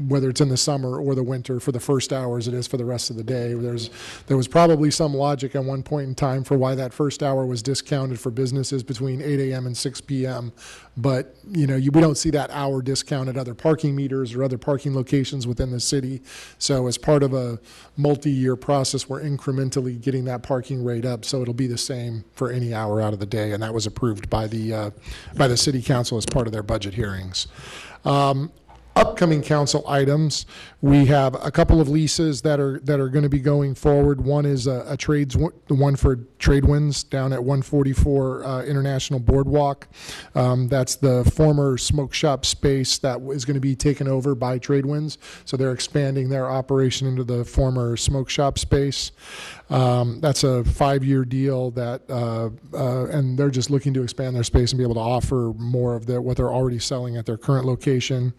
whether it's in the summer or the winter, for the first hour as it is for the rest of the day. There was probably some logic at one point in time for why that first hour was discounted for businesses between 8 a.m. and 6 p.m. But we don't see that hour discount at other parking meters or other parking locations within the city. So as part of a multi-year process, we're incrementally getting that parking rate up, so it'll be the same for any hour out of the day, and that was approved by the city council as part of their budget hearings. Upcoming council items, we have a couple of leases that are going to be going forward. One is the one for Tradewinds down at 144 International Boardwalk. That's the former smoke shop space that is going to be taken over by Tradewinds. So they're expanding their operation into the former smoke shop space. That's a 5-year deal and they're just looking to expand their space and be able to offer more of what they're already selling at their current location.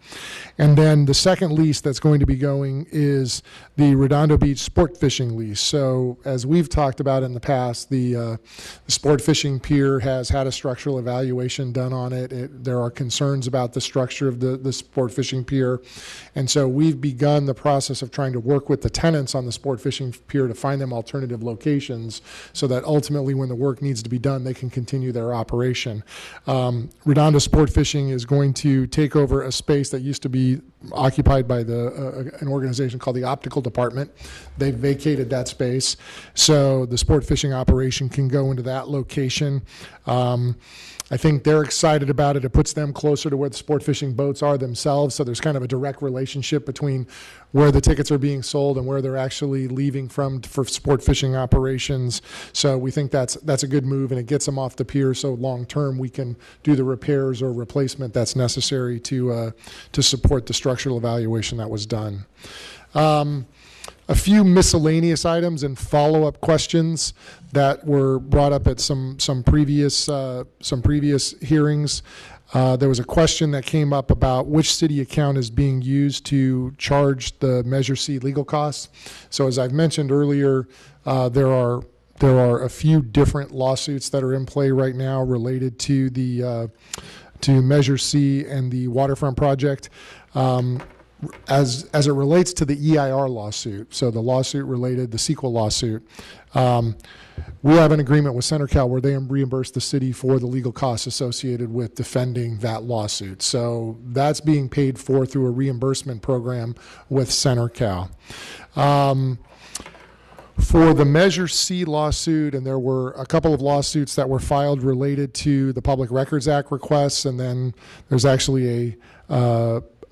And then the second lease that's going to be going is the Redondo Beach sport fishing lease. So as we've talked about in the past, the sport fishing pier has had a structural evaluation done on it. There are concerns about the structure of the sport fishing pier. And so we've begun the process of trying to work with the tenants on the sport fishing pier to find them alternative locations so that ultimately when the work needs to be done, they can continue their operation. Redondo Sport Fishing is going to take over a space that used to be occupied by an organization called the Optical Department. They've vacated that space, so the sport fishing operation can go into that location. I think they're excited about it. It puts them closer to where the sport fishing boats are themselves, so there's kind of a direct relationship between where the tickets are being sold and where they're actually leaving from for sport fishing operations. So we think that's a good move, and it gets them off the pier, so long term we can do the repairs or replacement that's necessary to support the structural evaluation that was done. A few miscellaneous items and follow-up questions that were brought up at some previous hearings. There was a question that came up about which city account is being used to charge the Measure C legal costs. So as I've mentioned earlier, there are a few different lawsuits that are in play right now related to the to Measure C and the waterfront project. As it relates to the EIR lawsuit, so the lawsuit related, the sequel lawsuit, we have an agreement with CenterCal where they reimburse the city for the legal costs associated with defending that lawsuit. So that's being paid for through a reimbursement program with CenterCal. For the Measure C lawsuit, and there were a couple of lawsuits that were filed related to the Public Records Act requests, and then there's actually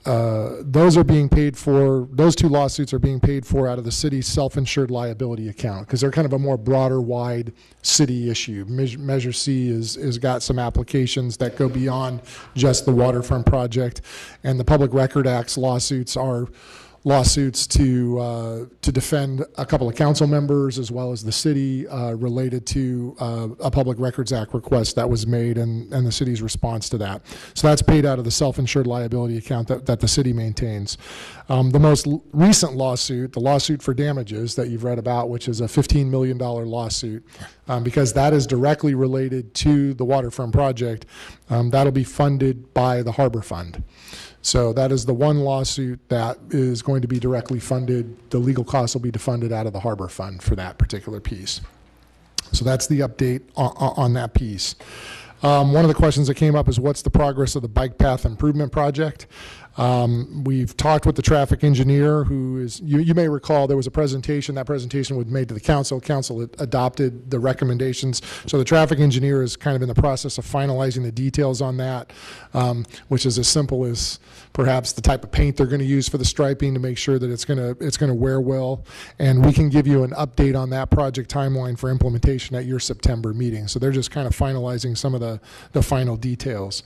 those are being paid for, those two lawsuits are being paid for out of the city's self-insured liability account because they're kind of a more broader, wide city issue. Measure C is got some applications that go beyond just the waterfront project, and the Public Record Act's lawsuits are lawsuits to defend a couple of council members as well as the city related to a Public Records Act request that was made and the city's response to that. So that's paid out of the self-insured liability account that the city maintains. The most recent lawsuit, the lawsuit for damages that you've read about, which is a $15 million lawsuit, because that is directly related to the waterfront project, that'll be funded by the Harbor Fund. So that is the one lawsuit that is going to be directly funded. The legal costs will be funded out of the Harbor Fund for that particular piece. So that's the update on that piece. One of the questions that came up is what's the progress of the bike path improvement project? We've talked with the traffic engineer who is, you may recall there was a presentation, that presentation was made to the council. Council adopted the recommendations. So the traffic engineer is kind of in the process of finalizing the details on that, which is as simple as perhaps the type of paint they're going to use for the striping to make sure that it's going to wear well. And we can give you an update on that project timeline for implementation at your September meeting. So they're just kind of finalizing some of the final details.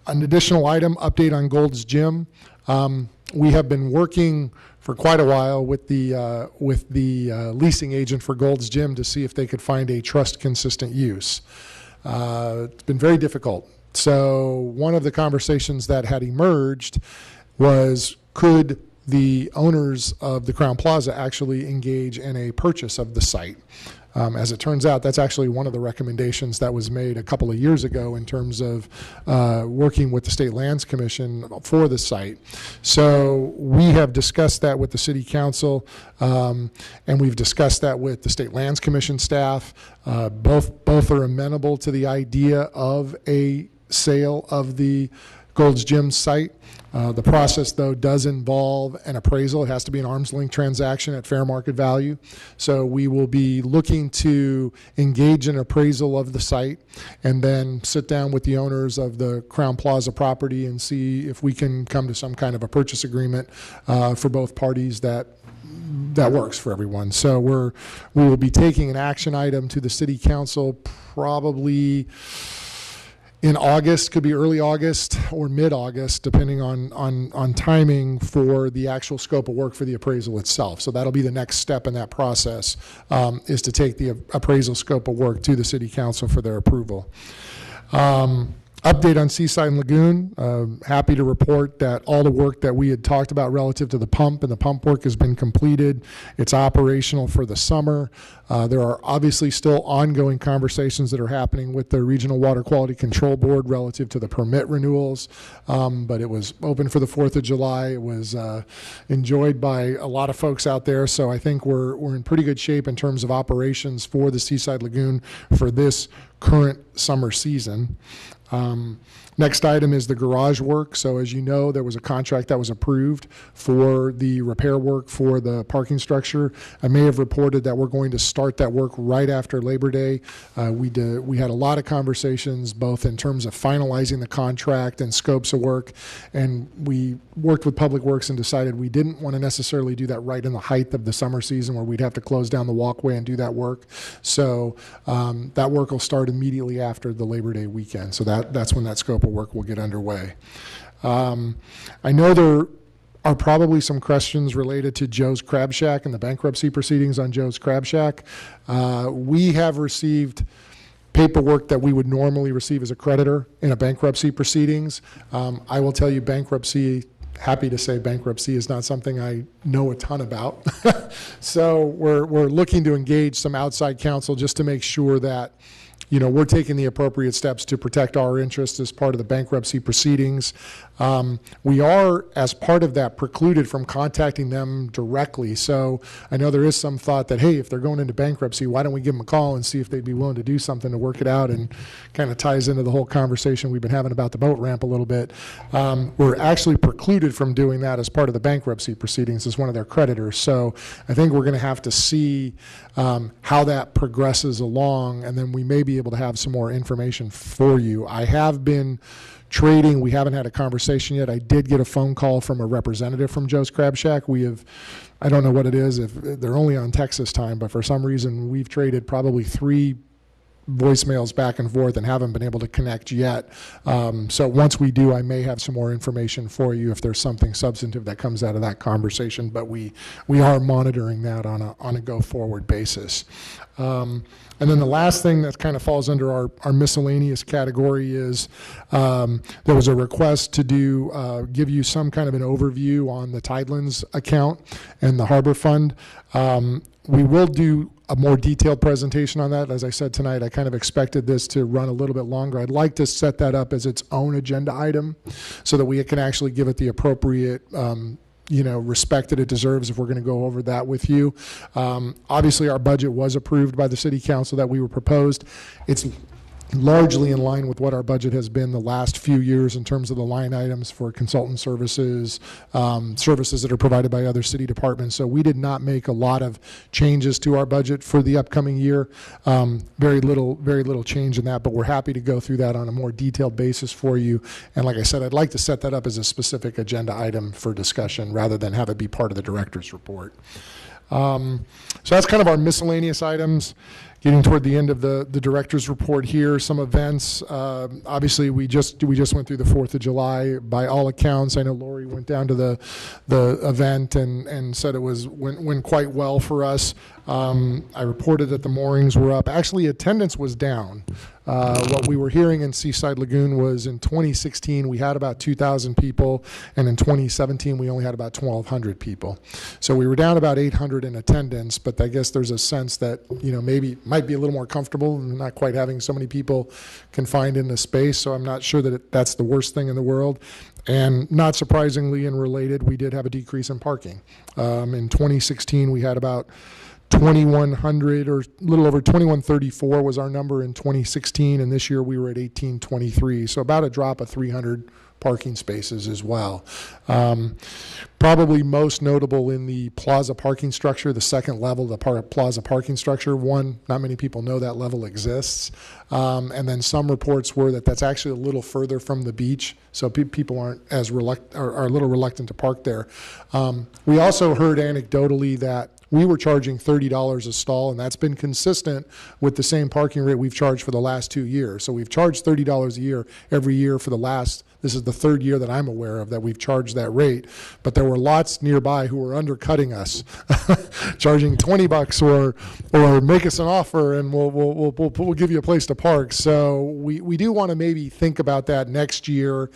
An additional item, update on Gold's Gym. We have been working for quite a while with the leasing agent for Gold's Gym to see if they could find a trust-consistent use. It's been very difficult. So one of the conversations that had emerged was, could the owners of the Crowne Plaza actually engage in a purchase of the site? As it turns out, that's actually one of the recommendations that was made a couple of years ago in terms of working with the State Lands Commission for the site. So we have discussed that with the City Council, and we've discussed that with the State Lands Commission staff. Both are amenable to the idea of a sale of the Gold's Gym site. The process, though, does involve an appraisal. It has to be an arm's length transaction at fair market value. So we will be looking to engage in appraisal of the site and then sit down with the owners of the Crowne Plaza property and see if we can come to some kind of a purchase agreement for both parties that works for everyone. So we will be taking an action item to the City Council probably in August, could be early August or mid-August, depending on timing for the actual scope of work for the appraisal itself. So that'll be the next step in that process, is to take the appraisal scope of work to the City Council for their approval. Update on Seaside and Lagoon. Happy to report that all the work that we had talked about relative to the pump and the pump work has been completed. It's operational for the summer. There are obviously still ongoing conversations that are happening with the Regional Water Quality Control Board relative to the permit renewals, but it was open for the 4th of July. It was enjoyed by a lot of folks out there, so I think we're in pretty good shape in terms of operations for the Seaside Lagoon for this current summer season. Next item is the garage work. So as you know, there was a contract that was approved for the repair work for the parking structure. I may have reported that we're going to start that work right after Labor Day. We had a lot of conversations, both in terms of finalizing the contract and scopes of work, and we worked with Public Works and decided we didn't want to necessarily do that right in the height of the summer season where we'd have to close down the walkway and do that work. So that work will start immediately after the Labor Day weekend. So that's when that scope of work will get underway. I know there are probably some questions related to Joe's Crab Shack and the bankruptcy proceedings on Joe's Crab Shack. We have received paperwork that we would normally receive as a creditor in a bankruptcy proceedings. I will tell you, happy to say bankruptcy is not something I know a ton about. So we're looking to engage some outside counsel just to make sure that we're taking the appropriate steps to protect our interests as part of the bankruptcy proceedings. We are, as part of that, precluded from contacting them directly. So I know there is some thought that, hey, if they're going into bankruptcy, why don't we give them a call and see if they'd be willing to do something to work it out, and kind of ties into the whole conversation we've been having about the boat ramp a little bit. We're actually precluded from doing that as part of the bankruptcy proceedings as one of their creditors. So I think we're going to have to see how that progresses along, and then we may be able to have some more information for you. I have been trading. We haven't had a conversation yet. I did get a phone call from a representative from Joe's Crab Shack. I don't know what it is, if they're only on Texas time, but for some reason we've traded probably 3 voicemails back and forth and haven't been able to connect yet. So once we do, I may have some more information for you if there's something substantive that comes out of that conversation, but we are monitoring that on a go-forward basis. And then the last thing that kind of falls under our miscellaneous category is there was a request to give you some kind of an overview on the Tidelands account and the Harbor Fund. We will do a more detailed presentation on that. As I said tonight, I kind of expected this to run a little bit longer. I'd like to set that up as its own agenda item so that we can actually give it the appropriate respect that it deserves if we're going to go over that with you. Obviously, our budget was approved by the City Council that we were proposed. It's largely in line with what our budget has been the last few years in terms of the line items for consultant services, services that are provided by other city departments. So we did not make a lot of changes to our budget for the upcoming year. Very little change in that, but we're happy to go through that on a more detailed basis for you. And like I said, I'd like to set that up as a specific agenda item for discussion rather than have it be part of the director's report. So that's kind of our miscellaneous items. Getting toward the end of the director's report here, some events. Obviously, we just went through the 4th of July. By all accounts, I know Lori went down to the event and said it went quite well for us. I reported that the moorings were up. Actually, attendance was down. What we were hearing in Seaside Lagoon was in 2016 we had about 2,000 people, and in 2017 we only had about 1,200 people. So we were down about 800 in attendance, but I guess there's a sense that maybe might be a little more comfortable and not quite having so many people confined in the space. So I'm not sure that that's the worst thing in the world. And not surprisingly and related, we did have a decrease in parking. In 2016 we had about 2,100 or a little over 2,134 was our number in 2016, and this year we were at 1,823, so about a drop of 300 parking spaces as well. Probably most notable in the plaza parking structure, the second level, the plaza parking structure. One, not many people know that level exists, and then some reports were that that's actually a little further from the beach, so people aren't as are a little reluctant to park there. We also heard anecdotally that we were charging $30 a stall, and that's been consistent with the same parking rate we've charged for the last 2 years. So we've charged $30 a year every year for the last, this is the third year that I'm aware of that we've charged that rate. But there were lots nearby who were undercutting us, charging $20 or make us an offer and we'll give you a place to park. So we do want to maybe think about that next year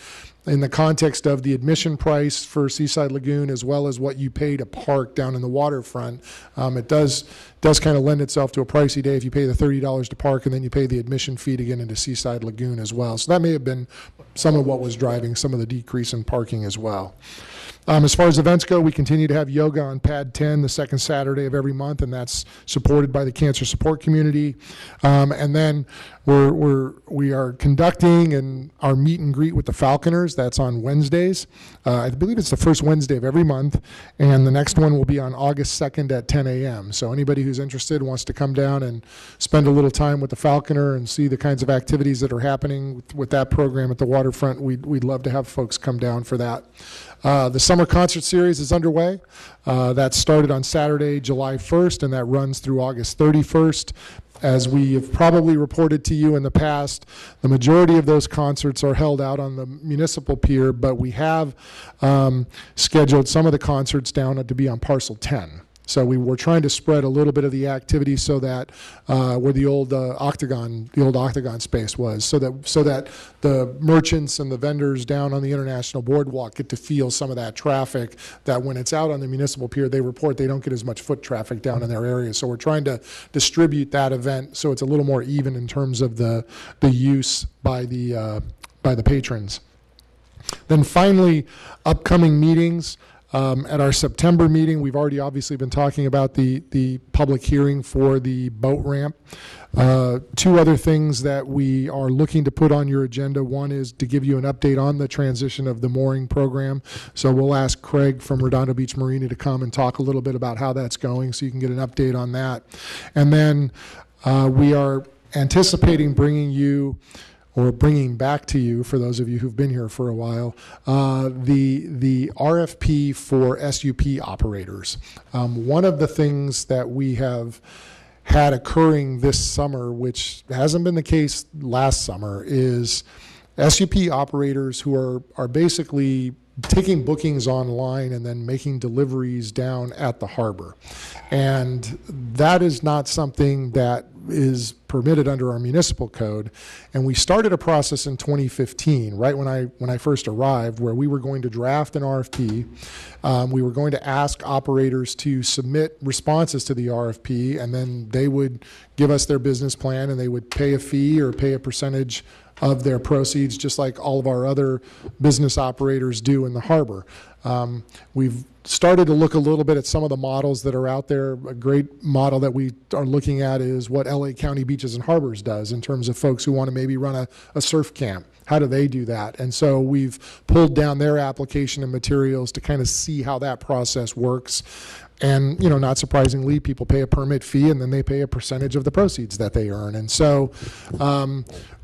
in the context of the admission price for Seaside Lagoon as well as what you pay to park down in the waterfront. It does kind of lend itself to a pricey day if you pay the $30 to park and then you pay the admission fee to get into Seaside Lagoon as well. So that may have been some of what was driving some of the decrease in parking as well. As far as events go, we continue to have yoga on Pad 10 the second Saturday of every month, and that's supported by the cancer support community. And then we are conducting our meet and greet with the Falconers. That's on Wednesdays. I believe it's the first Wednesday of every month, and the next one will be on August 2nd at 10 a.m. So anybody who's interested wants to come down and spend a little time with the Falconer and see the kinds of activities that are happening with that program at the waterfront, we'd love to have folks come down for that. The summer concert series is underway. That started on Saturday, July 1st, and that runs through August 31st. As we have probably reported to you in the past, the majority of those concerts are held out on the municipal pier, but we have scheduled some of the concerts down to be on Parcel 10. So we were trying to spread a little bit of the activity so that where the old octagon space was, so that the merchants and the vendors down on the International Boardwalk get to feel some of that traffic that when it's out on the municipal pier, they report they don't get as much foot traffic down in their area. So we're trying to distribute that event so it's a little more even in terms of the use by the patrons. Then finally, upcoming meetings. At our September meeting, we've already obviously been talking about the public hearing for the boat ramp. Two other things that we are looking to put on your agenda. One is to give you an update on the transition of the mooring program. So we'll ask Craig from Redondo Beach Marina to come and talk a little bit about how that's going so you can get an update on that. And then we are anticipating bringing back to you, for those of you who've been here for a while, the RFP for SUP operators. One of the things that we have had occurring this summer, which hasn't been the case last summer, is SUP operators who are basically taking bookings online and then making deliveries down at the harbor. And that is not something that is permitted under our municipal code. And we started a process in 2015, right when I first arrived, where we were going to draft an RFP. We were going to ask operators to submit responses to the RFP, and then they would give us their business plan, and they would pay a fee or pay a percentage of their proceeds, just like all of our other business operators do in the harbor. We've started to look a little bit at some of the models that are out there. A great model that we are looking at is what LA County Beaches and Harbors does in terms of folks who want to maybe run a surf camp. How do they do that? And so we've pulled down their application and materials to kind of see how that process works. And, you know, not surprisingly, people pay a permit fee and then they pay a percentage of the proceeds that they earn. And so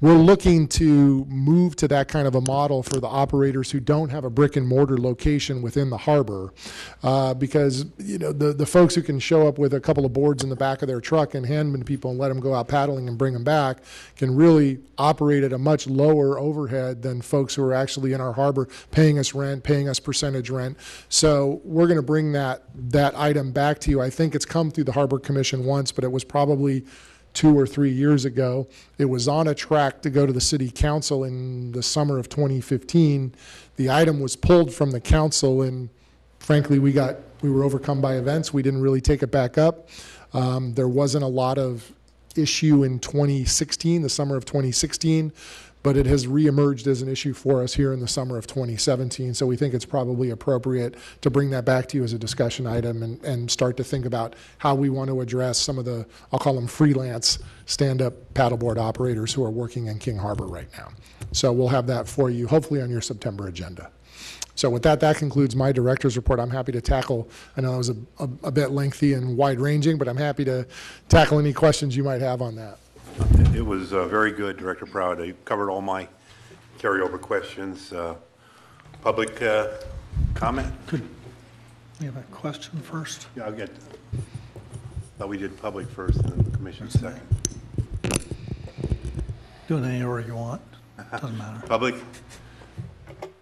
we're looking to move to that kind of a model for the operators who don't have a brick and mortar location within the harbor, because, you know, the folks who can show up with a couple of boards in the back of their truck and hand them to people and let them go out paddling and bring them back can really operate at a much lower overhead than folks who are actually in our harbor paying us rent, paying us percentage rent. So we're going to bring that item back to you. I think it's come through the Harbor Commission once, but it was probably 2 or 3 years ago. It was on a track to go to the City Council in the summer of 2015. The item was pulled from the council, and frankly, we were overcome by events. We didn't really take it back up. There wasn't a lot of issue in 2016, the summer of 2016, but it has reemerged as an issue for us here in the summer of 2017. So we think it's probably appropriate to bring that back to you as a discussion item and start to think about how we want to address some of the, I'll call them freelance stand-up paddleboard operators who are working in King Harbor right now. So we'll have that for you, hopefully on your September agenda. So with that concludes my director's report. I'm happy to tackle, I know it was a bit lengthy and wide-ranging, but I'm happy to tackle any questions you might have on that. It was very good, Director Proud. You covered all my carryover questions. Public comment? Could we have a question first? Yeah, I'll get. Thought we did public first and then the commission second. Do it any order you want. Doesn't matter. Public?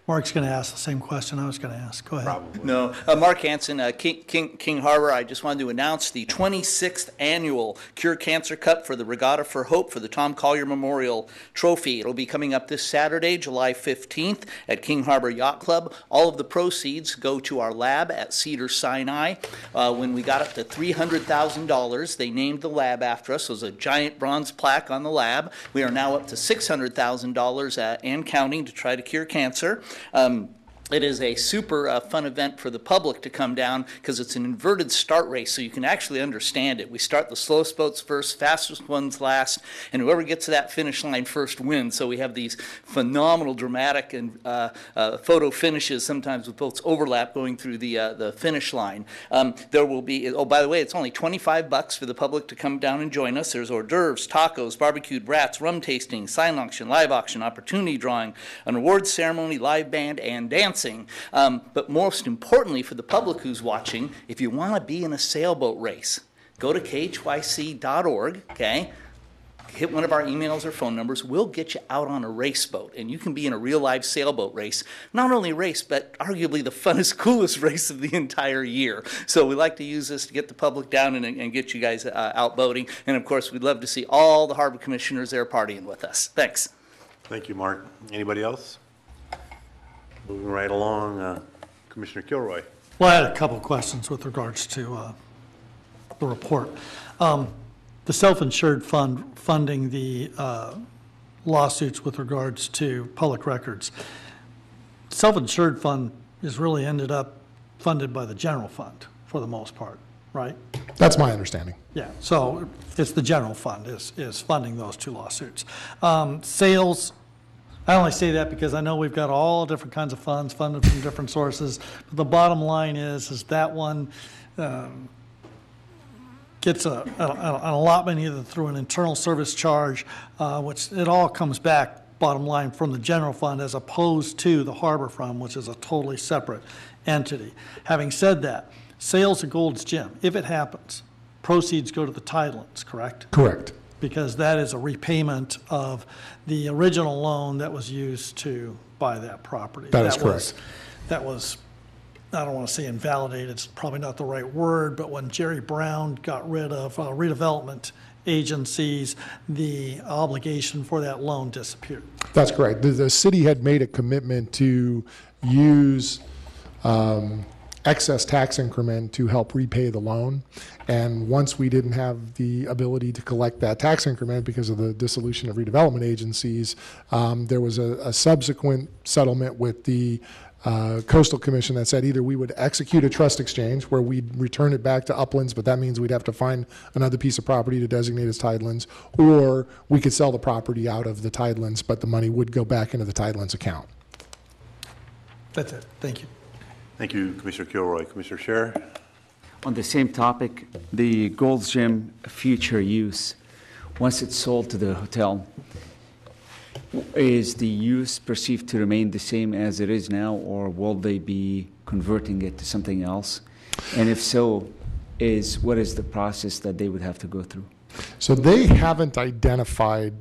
Mark's going to ask the same question I was going to ask. Go ahead. Probably. No, Mark Hansen, King Harbor. I just wanted to announce the 26th annual Cure Cancer Cup for the Regatta for Hope for the Tom Collier Memorial Trophy. It'll be coming up this Saturday, July 15th at King Harbor Yacht Club. All of the proceeds go to our lab at Cedars-Sinai. When we got up to $300,000, they named the lab after us. There's a giant bronze plaque on the lab. We are now up to $600,000 and counting to try to cure cancer. It is a super fun event for the public to come down because it's an inverted start race, so you can actually understand it. We start the slowest boats first, fastest ones last, and whoever gets to that finish line first wins. So we have these phenomenal dramatic and photo finishes, sometimes with boats overlap going through the finish line. There will be, oh, by the way, it's only $25 for the public to come down and join us. There's hors d'oeuvres, tacos, barbecued brats, rum tasting, silent auction, live auction, opportunity drawing, an awards ceremony, live band, and dancing. But most importantly for the public who's watching, if you want to be in a sailboat race, go to khyc.org, okay? Hit one of our emails or phone numbers. We'll get you out on a race boat, and you can be in a real live sailboat race. Not only a race, but arguably the funnest, coolest race of the entire year. So we like to use this to get the public down and get you guys out boating. And of course, we'd love to see all the harbor commissioners there partying with us. Thanks. Thank you, Mark. Anybody else? Moving right along, Commissioner Kilroy. Well, I had a couple of questions with regards to the report. The self-insured fund funding the lawsuits with regards to public records. Self-insured fund is really ended up funded by the general fund for the most part, right? That's my understanding. Yeah, so it's the general fund is funding those two lawsuits. Sales, I only say that because I know we've got all different kinds of funds funded from different sources. But the bottom line is that one gets an allotment either through an internal service charge, which it all comes back, bottom line, from the general fund as opposed to the harbor fund, which is a totally separate entity. Having said that, sales of Gold's Gym, if it happens, proceeds go to the Tidelands, correct? Correct. Because that is a repayment of the original loan that was used to buy that property. That is correct. That was, I don't want to say invalidated, it's probably not the right word, but when Jerry Brown got rid of redevelopment agencies, the obligation for that loan disappeared. That's correct. The city had made a commitment to use excess tax increment to help repay the loan. And once we didn't have the ability to collect that tax increment because of the dissolution of redevelopment agencies, there was a subsequent settlement with the Coastal Commission that said either we would execute a trust exchange where we'd return it back to Uplands, but that means we'd have to find another piece of property to designate as Tidelands, or we could sell the property out of the Tidelands, but the money would go back into the Tidelands account. That's it. Thank you. Thank you, Commissioner Kilroy. Commissioner Scherer? On the same topic, the Gold's Gym future use, once it's sold to the hotel, is the use perceived to remain the same as it is now, or will they be converting it to something else? And if so, what is the process that they would have to go through? So they haven't identified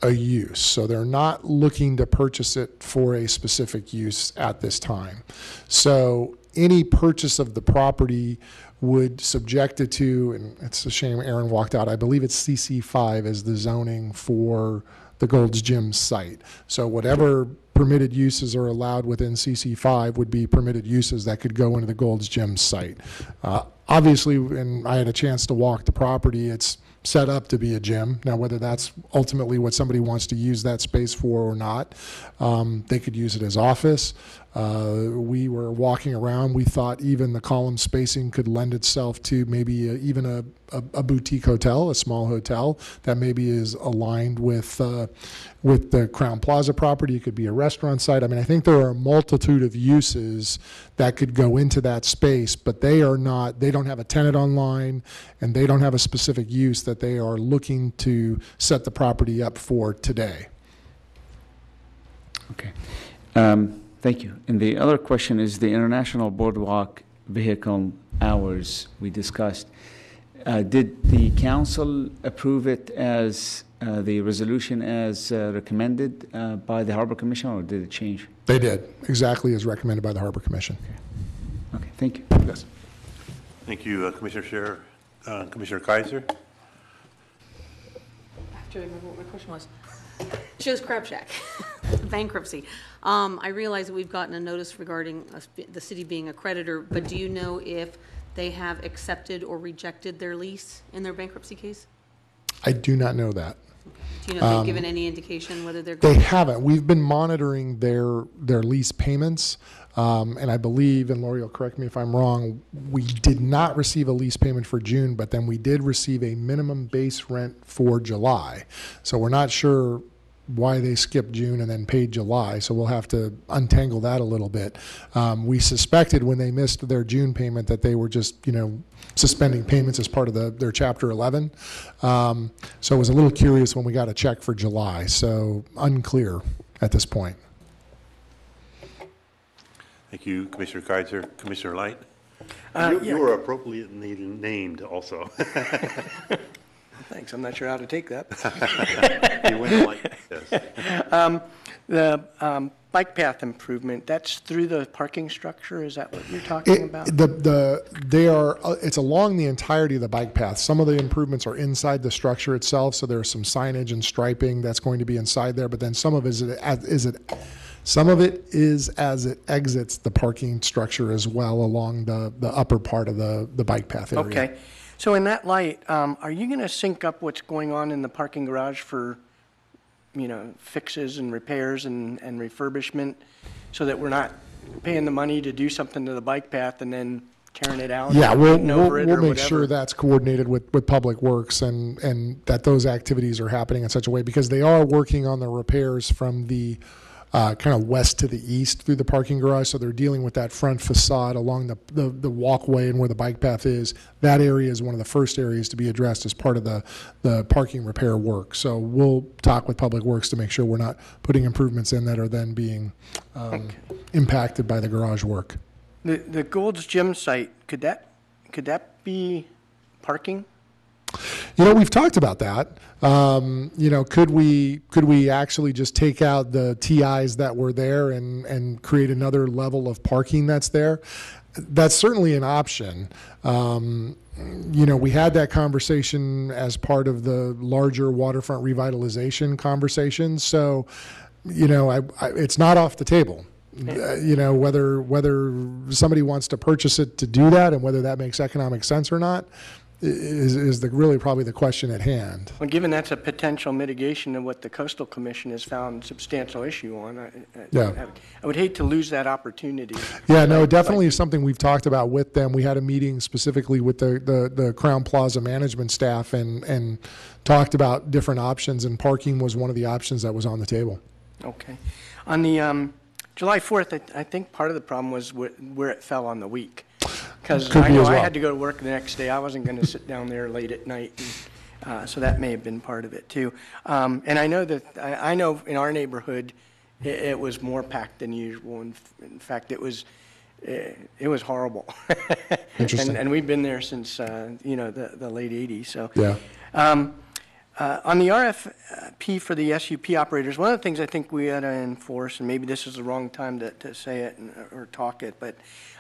a use, so they're not looking to purchase it for a specific use at this time. So any purchase of the property would subject it to, and it's a shame Aaron walked out, I believe it's CC5 as the zoning for the Gold's Gym site. So whatever permitted uses are allowed within CC5 would be permitted uses that could go into the Gold's Gym site. Obviously, and I had a chance to walk the property, it's set up to be a gym. Now, whether that's ultimately what somebody wants to use that space for or not, they could use it as office. We were walking around. We thought even the column spacing could lend itself to maybe even a boutique hotel, a small hotel that maybe is aligned with the Crown Plaza property. It could be a restaurant site. I mean, I think there are a multitude of uses that could go into that space, but they don't have a tenant online, and they don't have a specific use that they are looking to set the property up for today. Okay. Thank you. And the other question is the International Boardwalk vehicle hours we discussed. Did the council approve it as the resolution as recommended by the Harbor Commission, or did it change? They did, exactly as recommended by the Harbor Commission. Okay, thank you. Yes. Thank you, Commissioner Scherer. Commissioner Kaiser? I have to remember what my question was. Joe's Crab Shack, bankruptcy. I realize that we've gotten a notice regarding the city being a creditor, but do you know if they have accepted or rejected their lease in their bankruptcy case? I do not know that. Do you know if they've given any indication whether they're They going haven't. We've been monitoring their lease payments, and I believe, and Lori will correct me if I'm wrong, we did not receive a lease payment for June, but then we did receive a minimum base rent for July. So we're not sure why they skipped June and then paid July, so we'll have to untangle that a little bit. We suspected when they missed their June payment that they were just, suspending payments as part of their Chapter 11. So I was a little curious when we got a check for July, so unclear at this point. Thank you, Commissioner Kaiser. Commissioner Light? You were appropriately named also. Thanks. I'm not sure how to take that. You went like this. The bike path improvement, that's through the parking structure? Is that what you're talking about? It's along the entirety of the bike path. Some of the improvements are inside the structure itself, so there's some signage and striping that's going to be inside there, but then some of it is as it exits the parking structure as well along the upper part of the bike path area. Okay. So in that light, are you going to sync up what's going on in the parking garage for, fixes and repairs and refurbishment so that we're not paying the money to do something to the bike path and then tearing it out? Yeah, we'll make whatever? sure that's coordinated with Public Works and that those activities are happening in such a way, because they are working on the repairs from the kind of west to the east through the parking garage. So they're dealing with that front facade along the walkway and where the bike path is. That area is one of the first areas to be addressed as part of the parking repair work. So we'll talk with Public Works to make sure we're not putting improvements in that are then being impacted by the garage work. The Gold's Gym site, could that be parking We've talked about that. Could we actually just take out the TIs that were there and create another level of parking that's there? That's certainly an option. We had that conversation as part of the larger waterfront revitalization conversation. So, it's not off the table. Whether somebody wants to purchase it to do that and whether that makes economic sense or not is really probably the question at hand. Well, given that's a potential mitigation of what the Coastal Commission has found substantial issue on, I would hate to lose that opportunity. Yeah, no, definitely is something we've talked about with them. We had a meeting specifically with the Crown Plaza management staff and talked about different options, and parking was one of the options that was on the table. Okay. On the July 4th, I think part of the problem was where it fell on the week. Because I know I had to go to work the next day. I wasn't going to sit down there late at night. So that may have been part of it, too. And I know that I know in our neighborhood, it was more packed than usual. In fact, it was horrible. Interesting. And we've been there since, the late 80s. So. Yeah. On the RFP for the SUP operators, one of the things I think we ought to enforce, and maybe this is the wrong time to say it or talk it, but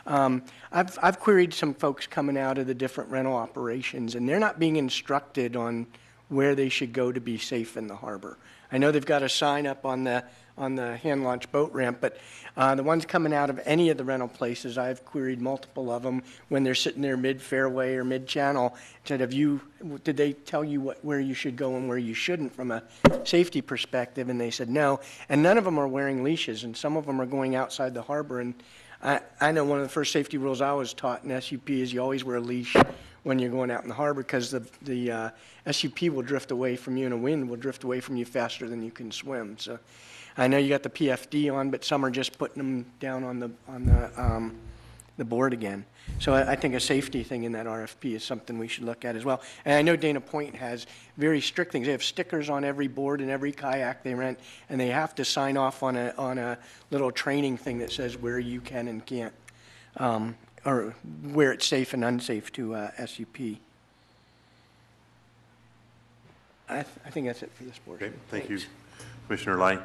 I've queried some folks coming out of the different rental operations, and they're not being instructed on where they should go to be safe in the harbor. I know they've got a sign up on the hand launch boat ramp, but the ones coming out of any of the rental places, I've queried multiple of them when they're sitting there mid-fairway or mid-channel, said, did they tell you where you should go and where you shouldn't from a safety perspective? And they said no. And none of them are wearing leashes, and some of them are going outside the harbor. And I know one of the first safety rules I was taught in SUP is you always wear a leash when you're going out in the harbor, because the SUP will drift away from you and a wind will drift away from you faster than you can swim. So I know you got the PFD on, but some are just putting them down on the board again. So I think a safety thing in that RFP is something we should look at as well. And I know Dana Point has very strict things. They have stickers on every board and every kayak they rent, and they have to sign off on a little training thing that says where you can and can't, or where it's safe and unsafe to SUP. I think that's it for this portion. Okay, thank you, Commissioner Light.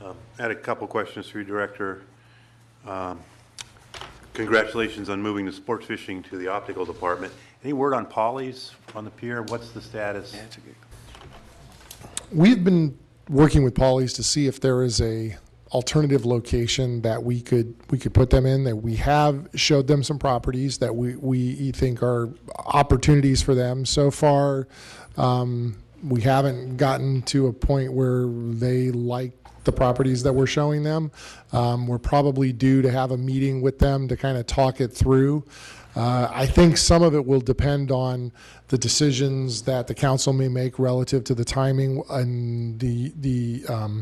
I had a couple questions for you, Director. Congratulations on moving the sports fishing to the optical department. Any word on Polly's on the pier? What's the status? Yeah, that's a good question. We've been working with Polly's to see if there is a alternative location that we could put them in. That we have showed them some properties that we think are opportunities for them. So far, we haven't gotten to a point where they like the properties that we're showing them. We're probably due to have a meeting with them to kind of talk it through. I think some of it will depend on the decisions that the council may make relative to the timing and the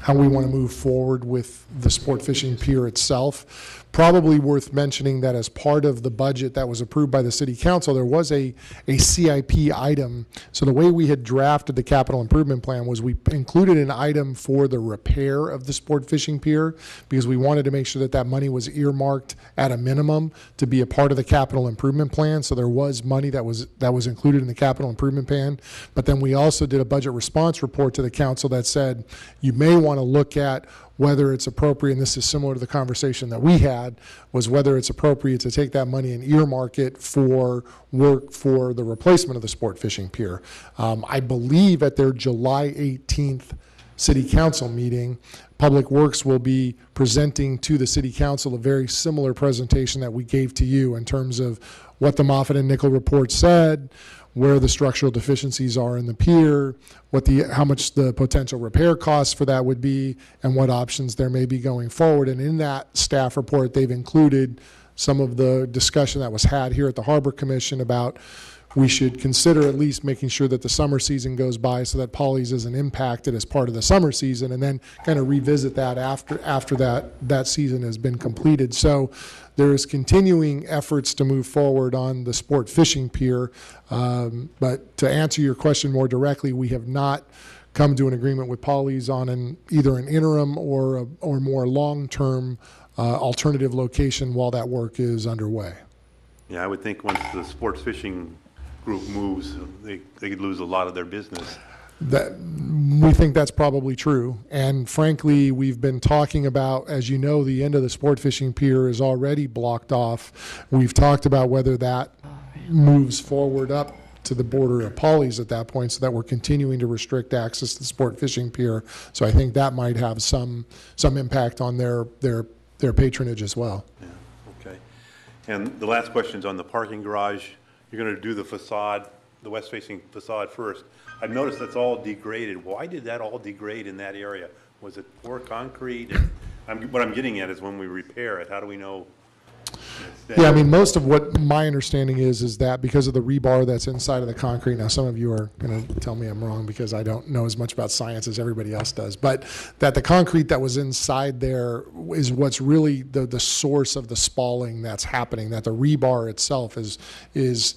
how we want to move forward with the sport fishing pier itself. Probably worth mentioning that as part of the budget that was approved by the City Council, there was a CIP item. So the way we had drafted the capital improvement plan was we included an item for the repair of the sport fishing pier, because we wanted to make sure that that money was earmarked at a minimum to be a part of the capital improvement plan. So there was money that was included in the capital improvement plan. But then we also did a budget response report to the council that said you may want to look at whether it's appropriate, and this is similar to the conversation that we had, was whether it's appropriate to take that money and earmark it for work for the replacement of the sport fishing pier. I believe at their July 18th City Council meeting, Public Works will be presenting to the City Council a very similar presentation that we gave to you in terms of what the Moffitt and Nickel report said, where the structural deficiencies are in the pier, how much the potential repair costs for that would be, and what options there may be going forward. And in that staff report, they've included some of the discussion that was had here at the Harbor Commission about we should consider at least making sure that the summer season goes by so that Polly's isn't impacted as part of the summer season, and then kind of revisit that after that season has been completed. So there is continuing efforts to move forward on the sport fishing pier. But to answer your question more directly, we have not come to an agreement with Polly's on either an interim or more long-term alternative location while that work is underway. Yeah, I would think once the sports fishing group moves, they could lose a lot of their business. That we think that's probably true, and frankly, we've been talking about, as you know, the end of the sport fishing pier is already blocked off. We've talked about whether that moves forward up to the border of Polly's at that point, so that we're continuing to restrict access to the sport fishing pier. So I think that might have some impact on their patronage as well. Yeah, okay. And the last question's on the parking garage. You're going to do the facade, the west-facing facade first. I've noticed that's all degraded. Why did that all degrade in that area? Was it poor concrete? What I'm getting at is when we repair it, how do we know? Yeah, I mean, most of what my understanding is that because of the rebar that's inside of the concrete, now some of you are going to tell me I'm wrong because I don't know as much about science as everybody else does, but that the concrete that was inside there is what's really the source of the spalling that's happening, that the rebar itself is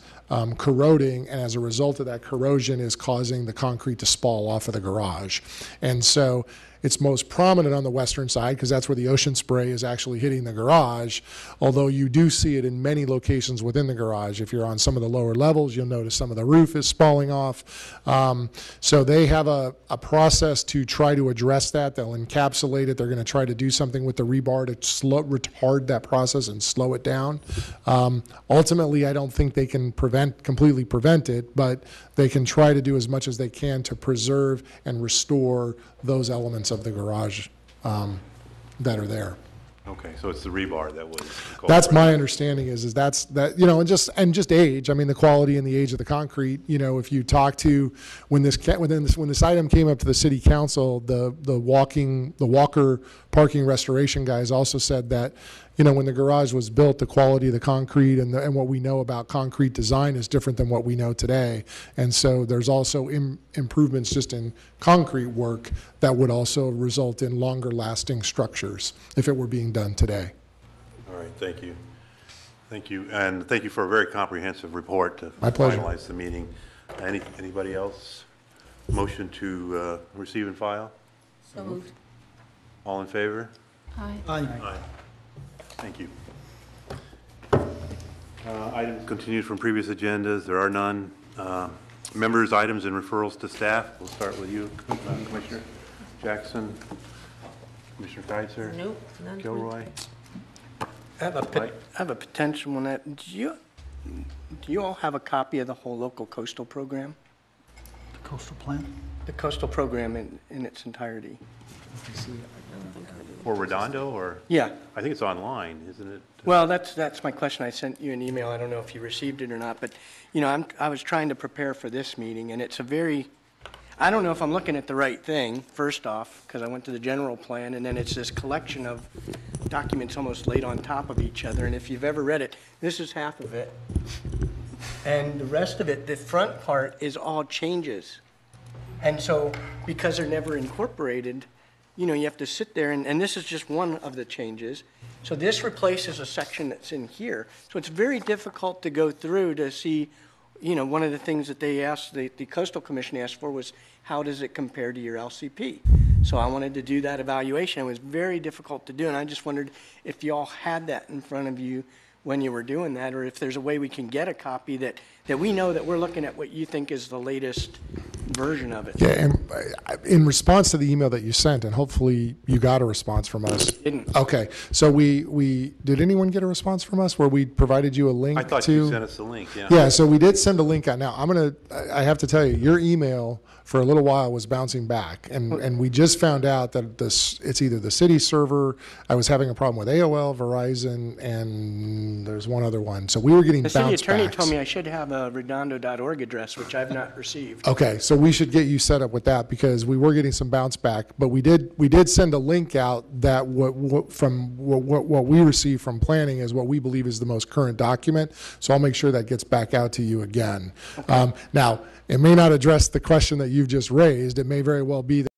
corroding, and as a result of that corrosion is causing the concrete to spall off of the garage. And so it's most prominent on the western side because that's where the ocean spray is actually hitting the garage, although you do see it in many locations within the garage. If you're on some of the lower levels, you'll notice some of the roof is spalling off. So they have a process to try to address that. They'll encapsulate it. They're going to try to do something with the rebar to retard that process and slow it down. Ultimately, I don't think they can completely prevent it, but they can try to do as much as they can to preserve and restore those elements of the garage that are there. Okay, so it's the rebar that was. That's my understanding is that's and just age. I mean, the quality and the age of the concrete. If you talk to when this item came up to the city council, the Walker parking restoration guys also said that when the garage was built, the quality of the concrete and what we know about concrete design is different than what we know today. And so there's also improvements just in concrete work that would also result in longer lasting structures if it were being done today. All right, thank you. Thank you. And thank you for a very comprehensive report to My pleasure. Finalize the meeting. Anybody else? Motion to receive and file? So moved. All in favor? Aye. Aye. Thank you. Items continued from previous agendas. There are none. Members' items and referrals to staff. We'll start with you, Commissioner Jackson, Commissioner Keitzer. Nope, none. Kilroy. I have a potential one. Do you all have a copy of the whole local coastal program? The coastal plan? The coastal program in its entirety. For Redondo, or? Yeah. I think it's online, isn't it? Well, that's my question. I sent you an email. I don't know if you received it or not, but I was trying to prepare for this meeting, and it's I don't know if I'm looking at the right thing, first off, because I went to the general plan, and then it's this collection of documents almost laid on top of each other, and if you've ever read it, this is half of it, and the rest of it, the front part is all changes. And so, because they're never incorporated, you have to sit there, and this is just one of the changes. So this replaces a section that's in here. So it's very difficult to go through to see, one of the things that they asked, the Coastal Commission asked for was, how does it compare to your LCP? So I wanted to do that evaluation. It was very difficult to do, and I just wondered if you all had that in front of you when you were doing that, or if there's a way we can get a copy that we know that we're looking at what you think is the latest version of it. Yeah, and in response to the email that you sent, and hopefully you got a response from us. Didn't. Okay, so we did anyone get a response from us where we provided you a link to? I thought you sent us a link, yeah. Yeah, so we did send a link out. Now, I have to tell you, your email for a little while was bouncing back, and we just found out that it's either the city server. I was having a problem with AOL, Verizon, and there's one other one. So we were getting bounce backs. The city attorney told me I should have a redondo.org address, which I've not received. Okay, so we should get you set up with that because we were getting some bounce back, but we did send a link out that what we received from planning is what we believe is the most current document. So I'll make sure that gets back out to you again. Okay. Now, it may not address the question that you've just raised. It may very well be that